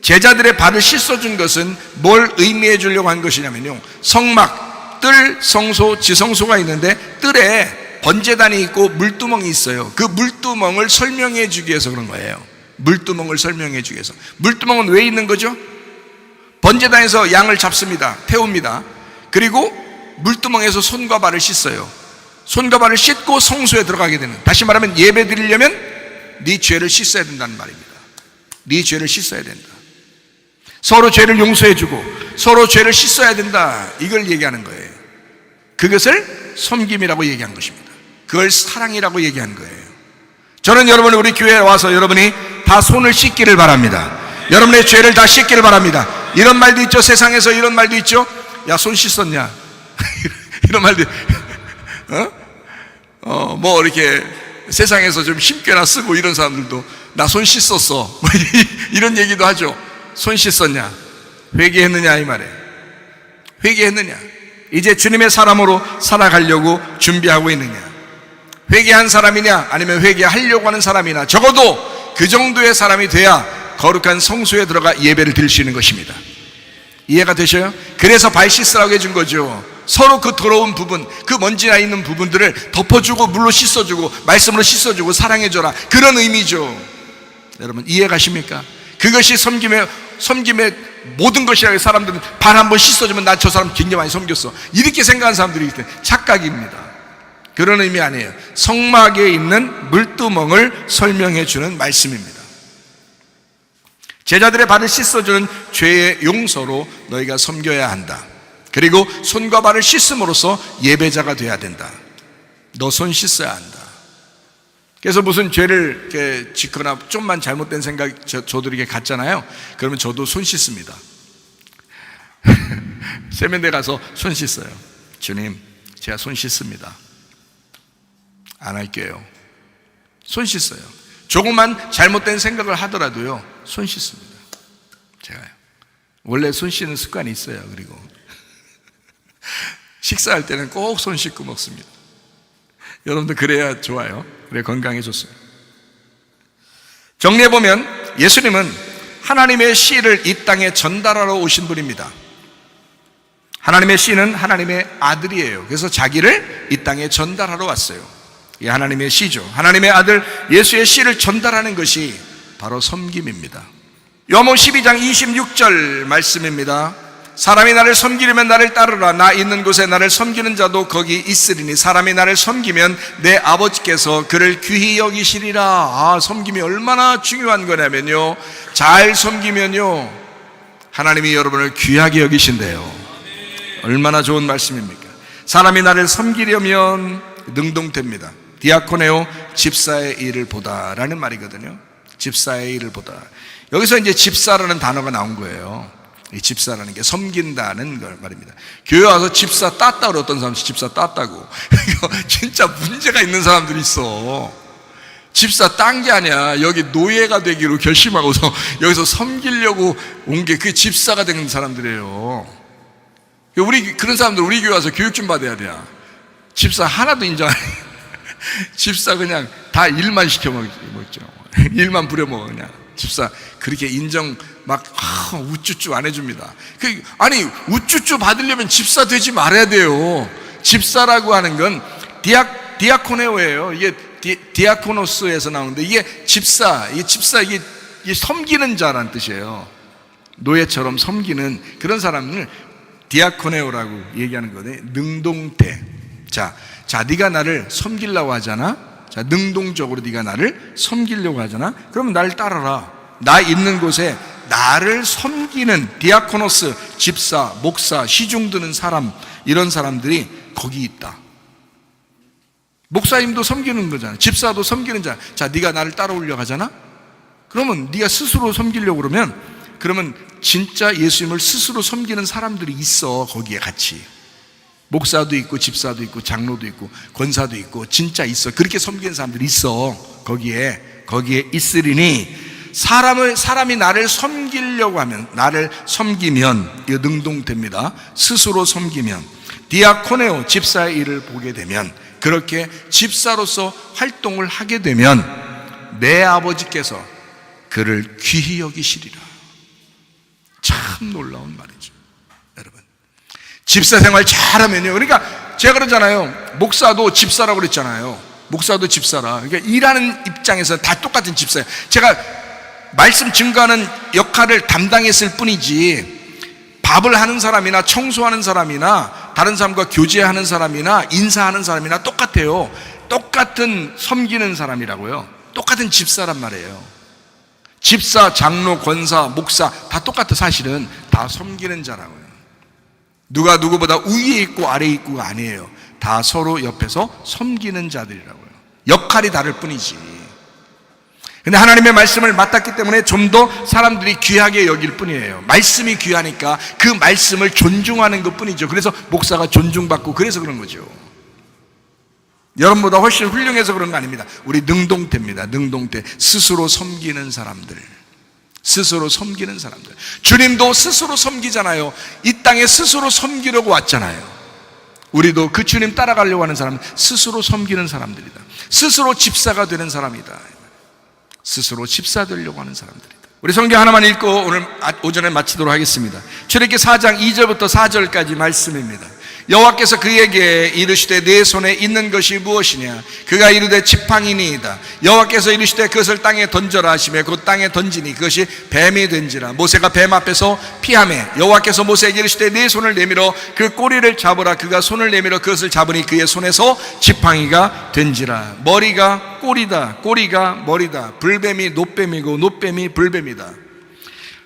제자들의 발을 씻어준 것은 뭘 의미해 주려고 한 것이냐면요, 성막, 뜰, 성소, 지성소가 있는데 뜰에 번제단이 있고 물두멍이 있어요. 그 물두멍을 설명해 주기 위해서 그런 거예요. 물두멍을 설명해 주기 위해서. 물두멍은 왜 있는 거죠? 번제단에서 양을 잡습니다. 태웁니다. 그리고 물두멍에서 손과 발을 씻어요. 손과 발을 씻고 성소에 들어가게 되는, 다시 말하면 예배 드리려면 네 죄를 씻어야 된다는 말입니다. 네 죄를 씻어야 된다. 서로 죄를 용서해 주고 서로 죄를 씻어야 된다, 이걸 얘기하는 거예요. 그것을 섬김이라고 얘기한 것입니다. 그걸 사랑이라고 얘기한 거예요. 저는 여러분이 우리 교회에 와서 여러분이 다 손을 씻기를 바랍니다. 여러분의 죄를 다 씻기를 바랍니다. 이런 말도 있죠. 세상에서 이런 말도 있죠. 야, 손 씻었냐? 이런 말도 뭐 이렇게 세상에서 좀 힘께나 쓰고 이런 사람들도 나 손 씻었어 뭐 이런 얘기도 하죠. 손 씻었냐? 회개했느냐 이 말이에요. 회개했느냐? 이제 주님의 사람으로 살아가려고 준비하고 있느냐? 회개한 사람이냐 아니면 회개하려고 하는 사람이나, 적어도 그 정도의 사람이 돼야 거룩한 성소에 들어가 예배를 드릴 수 있는 것입니다. 이해가 되셔요? 그래서 발 씻으라고 해준 거죠. 서로 그 더러운 부분, 그 먼지나 있는 부분들을 덮어주고 물로 씻어주고 말씀으로 씻어주고 사랑해줘라, 그런 의미죠. 여러분 이해 가십니까? 그것이 섬김의 모든 것이라고. 사람들은 발 한번 씻어주면 나 저 사람 굉장히 많이 섬겼어, 이렇게 생각하는 사람들이 있을 때 착각입니다. 그런 의미 아니에요. 성막에 있는 물두멍을 설명해 주는 말씀입니다. 제자들의 발을 씻어주는 죄의 용서로 너희가 섬겨야 한다. 그리고 손과 발을 씻음으로써 예배자가 돼야 된다. 너 손 씻어야 한다. 그래서 무슨 죄를 이렇게 짓거나 좀만 잘못된 생각 저도 이렇게 갖잖아요. 그러면 저도 손 씻습니다. 세면대 가서 손 씻어요. 주님, 제가 손 씻습니다. 안 할게요. 손 씻어요. 조금만 잘못된 생각을 하더라도요, 손 씻습니다. 제가요. 원래 손 씻는 습관이 있어요. 그리고 식사할 때는 꼭 손 씻고 먹습니다. 여러분도 그래야 좋아요. 그래 건강해졌어요. 정리해보면 예수님은 하나님의 씨를 이 땅에 전달하러 오신 분입니다. 하나님의 씨는 하나님의 아들이에요. 그래서 자기를 이 땅에 전달하러 왔어요. 이 하나님의 씨죠. 하나님의 아들 예수의 씨를 전달하는 것이 바로 섬김입니다. 요한복음 12장 26절 말씀입니다. 사람이 나를 섬기려면 나를 따르라. 나 있는 곳에 나를 섬기는 자도 거기 있으리니 사람이 나를 섬기면 내 아버지께서 그를 귀히 여기시리라. 섬김이 얼마나 중요한 거냐면요, 잘 섬기면요 하나님이 여러분을 귀하게 여기신대요. 얼마나 좋은 말씀입니까? 사람이 나를 섬기려면 능동태입니다. 디아코네오, 집사의 일을 보다라는 말이거든요. 집사의 일을 보다. 여기서 이제 집사라는 단어가 나온 거예요. 이 집사라는 게 섬긴다는 걸 말입니다. 교회 와서 집사 땄다고, 어떤 사람 집사 땄다고. 이거 진짜 문제가 있는 사람들이 있어. 집사 딴 게 아니야. 여기 노예가 되기로 결심하고서 여기서 섬기려고 온 게 그 집사가 된 사람들이에요. 그런 사람들 우리 교회 와서 교육 좀 받아야 돼요. 집사 하나도 인정 안 해. 집사 그냥 다 일만 시켜 먹죠. 일만 부려먹어. 그냥 집사 그렇게 인정 막 우쭈쭈 안 해줍니다. 아니 우쭈쭈 받으려면 집사 되지 말아야 돼요. 집사라고 하는 건 디아코네오예요. 이게 디아코노스에서 나오는데 이게 집사, 이게 섬기는 자라는 뜻이에요. 노예처럼 섬기는 그런 사람을 디아코네오라고 얘기하는 거네. 능동태. 자, 네가 나를 섬기려고 하잖아. 자, 능동적으로 네가 나를 섬기려고 하잖아. 그러면 나를 따라라. 나 있는 곳에 나를 섬기는 디아코노스, 집사, 목사, 시중 드는 사람, 이런 사람들이 거기 있다. 목사님도 섬기는 거잖아. 집사도 섬기는 자. 자, 네가 나를 따라오려고 하잖아. 그러면 네가 스스로 섬기려고 그러면 진짜 예수님을 스스로 섬기는 사람들이 있어. 거기에 같이 목사도 있고 집사도 있고 장로도 있고 권사도 있고 진짜 있어. 그렇게 섬기는 사람들이 있어. 거기에 있으리니 사람이 나를 섬기려고 하면, 나를 섬기면, 이거 능동됩니다. 스스로 섬기면, 디아코네오, 집사의 일을 보게 되면, 그렇게 집사로서 활동을 하게 되면 내 아버지께서 그를 귀히 여기시리라. 참 놀라운 말이죠, 여러분. 집사 생활 잘하면요, 그러니까 제가 그러잖아요, 목사도 집사라고 그랬잖아요. 목사도 집사라. 그러니까 일하는 입장에서 다 똑같은 집사예요. 제가 말씀 증거하는 역할을 담당했을 뿐이지, 밥을 하는 사람이나 청소하는 사람이나 다른 사람과 교제하는 사람이나 인사하는 사람이나 똑같아요. 똑같은 섬기는 사람이라고요. 똑같은 집사란 말이에요. 집사, 장로, 권사, 목사 다 똑같아. 사실은 다 섬기는 자라고요. 누가 누구보다 위에 있고 아래에 있고가 아니에요. 다 서로 옆에서 섬기는 자들이라고요. 역할이 다를 뿐이지. 근데 하나님의 말씀을 맡았기 때문에 좀 더 사람들이 귀하게 여길 뿐이에요. 말씀이 귀하니까 그 말씀을 존중하는 것 뿐이죠. 그래서 목사가 존중받고 그래서 그런 거죠. 여러분보다 훨씬 훌륭해서 그런 거 아닙니다. 우리 능동태입니다. 능동태. 스스로 섬기는 사람들. 스스로 섬기는 사람들. 주님도 스스로 섬기잖아요. 이 땅에 스스로 섬기려고 왔잖아요. 우리도 그 주님 따라가려고 하는 사람은 스스로 섬기는 사람들이다. 스스로 집사가 되는 사람이다. 스스로 집사 되려고 하는 사람들이다. 우리 성경 하나만 읽고 오늘 오전에 마치도록 하겠습니다. 출애굽기 4장 2절부터 4절까지 말씀입니다. 여호와께서 그에게 이르시되 내 손에 있는 것이 무엇이냐? 그가 이르되 지팡이니이다. 여호와께서 이르시되 그것을 땅에 던져라 하시매 곧 땅에 던지니 그것이 뱀이 된지라. 모세가 뱀 앞에서 피하매 여호와께서 모세에게 이르시되 내 손을 내밀어 그 꼬리를 잡으라. 그가 손을 내밀어 그것을 잡으니 그의 손에서 지팡이가 된지라. 머리가 꼬리다, 꼬리가 머리다. 불뱀이 놋뱀이고 놋뱀이 불뱀이다.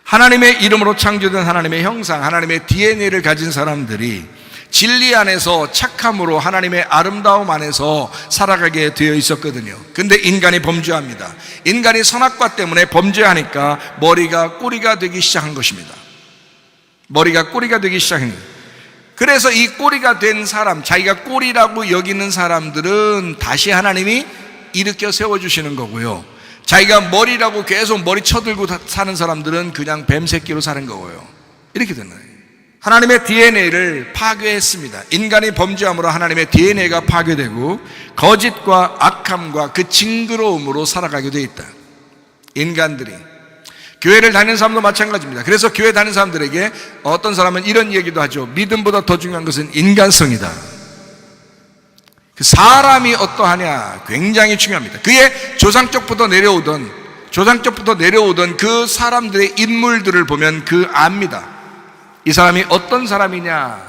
하나님의 이름으로 창조된 하나님의 형상, 하나님의 DNA를 가진 사람들이 진리 안에서 착함으로 하나님의 아름다움 안에서 살아가게 되어 있었거든요. 근데 인간이 범죄합니다. 인간이 선악과 때문에 범죄하니까 머리가 꼬리가 되기 시작한 것입니다. 머리가 꼬리가 되기 시작한 거예요. 그래서 이 꼬리가 된 사람, 자기가 꼬리라고 여기는 사람들은 다시 하나님이 일으켜 세워주시는 거고요. 자기가 머리라고 계속 머리 쳐들고 사는 사람들은 그냥 뱀새끼로 사는 거고요. 이렇게 되는 거예요. 하나님의 DNA를 파괴했습니다. 인간이 범죄함으로 하나님의 DNA가 파괴되고 거짓과 악함과 그 징그러움으로 살아가게 되어 있다. 인간들이 교회를 다니는 사람도 마찬가지입니다. 그래서 교회 다니는 사람들에게 어떤 사람은 이런 얘기도 하죠. 믿음보다 더 중요한 것은 인간성이다. 그 사람이 어떠하냐 굉장히 중요합니다. 그의 조상적부터 내려오던 그 사람들의 인물들을 보면 그 압니다. 이 사람이 어떤 사람이냐,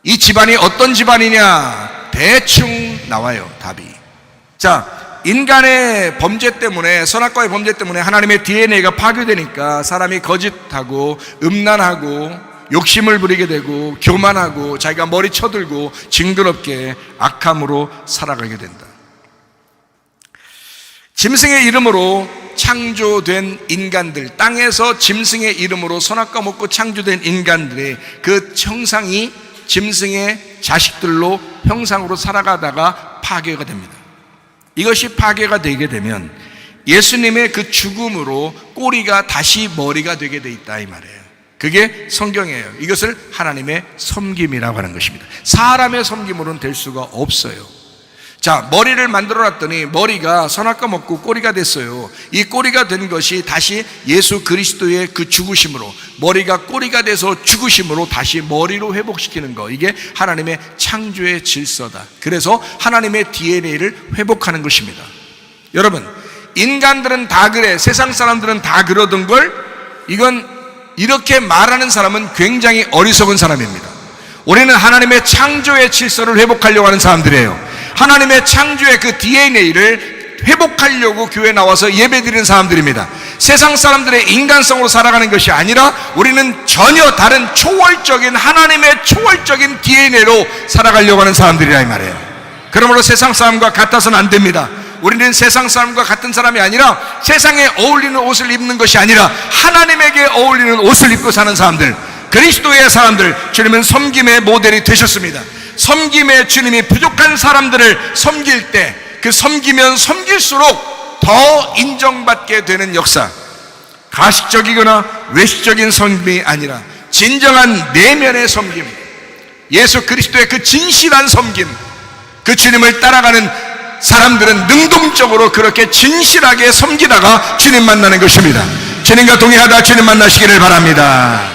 이 집안이 어떤 집안이냐 대충 나와요, 답이. 자, 인간의 범죄 때문에, 선악과의 범죄 때문에 하나님의 DNA가 파괴되니까 사람이 거짓하고 음란하고 욕심을 부리게 되고 교만하고 자기가 머리 쳐들고 징그럽게 악함으로 살아가게 된다. 짐승의 이름으로 창조된 인간들, 땅에서 짐승의 이름으로 선악과 먹고 창조된 인간들의 그 형상이 짐승의 자식들로 형상으로 살아가다가 파괴가 됩니다. 이것이 파괴가 되게 되면 예수님의 그 죽음으로 꼬리가 다시 머리가 되게 돼 있다 이 말이에요. 그게 성경이에요. 이것을 하나님의 섬김이라고 하는 것입니다. 사람의 섬김으로는 될 수가 없어요. 자, 머리를 만들어 놨더니 머리가 선악과 먹고 꼬리가 됐어요. 이 꼬리가 된 것이 다시 예수 그리스도의 그 죽으심으로, 머리가 꼬리가 돼서 죽으심으로 다시 머리로 회복시키는 거, 이게 하나님의 창조의 질서다. 그래서 하나님의 DNA를 회복하는 것입니다. 여러분, 인간들은 다 그래, 세상 사람들은 다 그러던 걸, 이건 이렇게 말하는 사람은 굉장히 어리석은 사람입니다. 우리는 하나님의 창조의 질서를 회복하려고 하는 사람들이에요. 하나님의 창조의 그 DNA를 회복하려고 교회에 나와서 예배드리는 사람들입니다. 세상 사람들의 인간성으로 살아가는 것이 아니라 우리는 전혀 다른 초월적인, 하나님의 초월적인 DNA로 살아가려고 하는 사람들이라 이 말이에요. 그러므로 세상 사람과 같아서는 안 됩니다. 우리는 세상 사람과 같은 사람이 아니라 세상에 어울리는 옷을 입는 것이 아니라 하나님에게 어울리는 옷을 입고 사는 사람들, 그리스도의 사람들, 주님은 섬김의 모델이 되셨습니다. 섬김의 주님이 부족한 사람들을 섬길 때 그 섬기면 섬길수록 더 인정받게 되는 역사, 가식적이거나 외식적인 섬김이 아니라 진정한 내면의 섬김, 예수 그리스도의 그 진실한 섬김, 그 주님을 따라가는 사람들은 능동적으로 그렇게 진실하게 섬기다가 주님 만나는 것입니다. 주님과 동행하다 주님 만나시기를 바랍니다.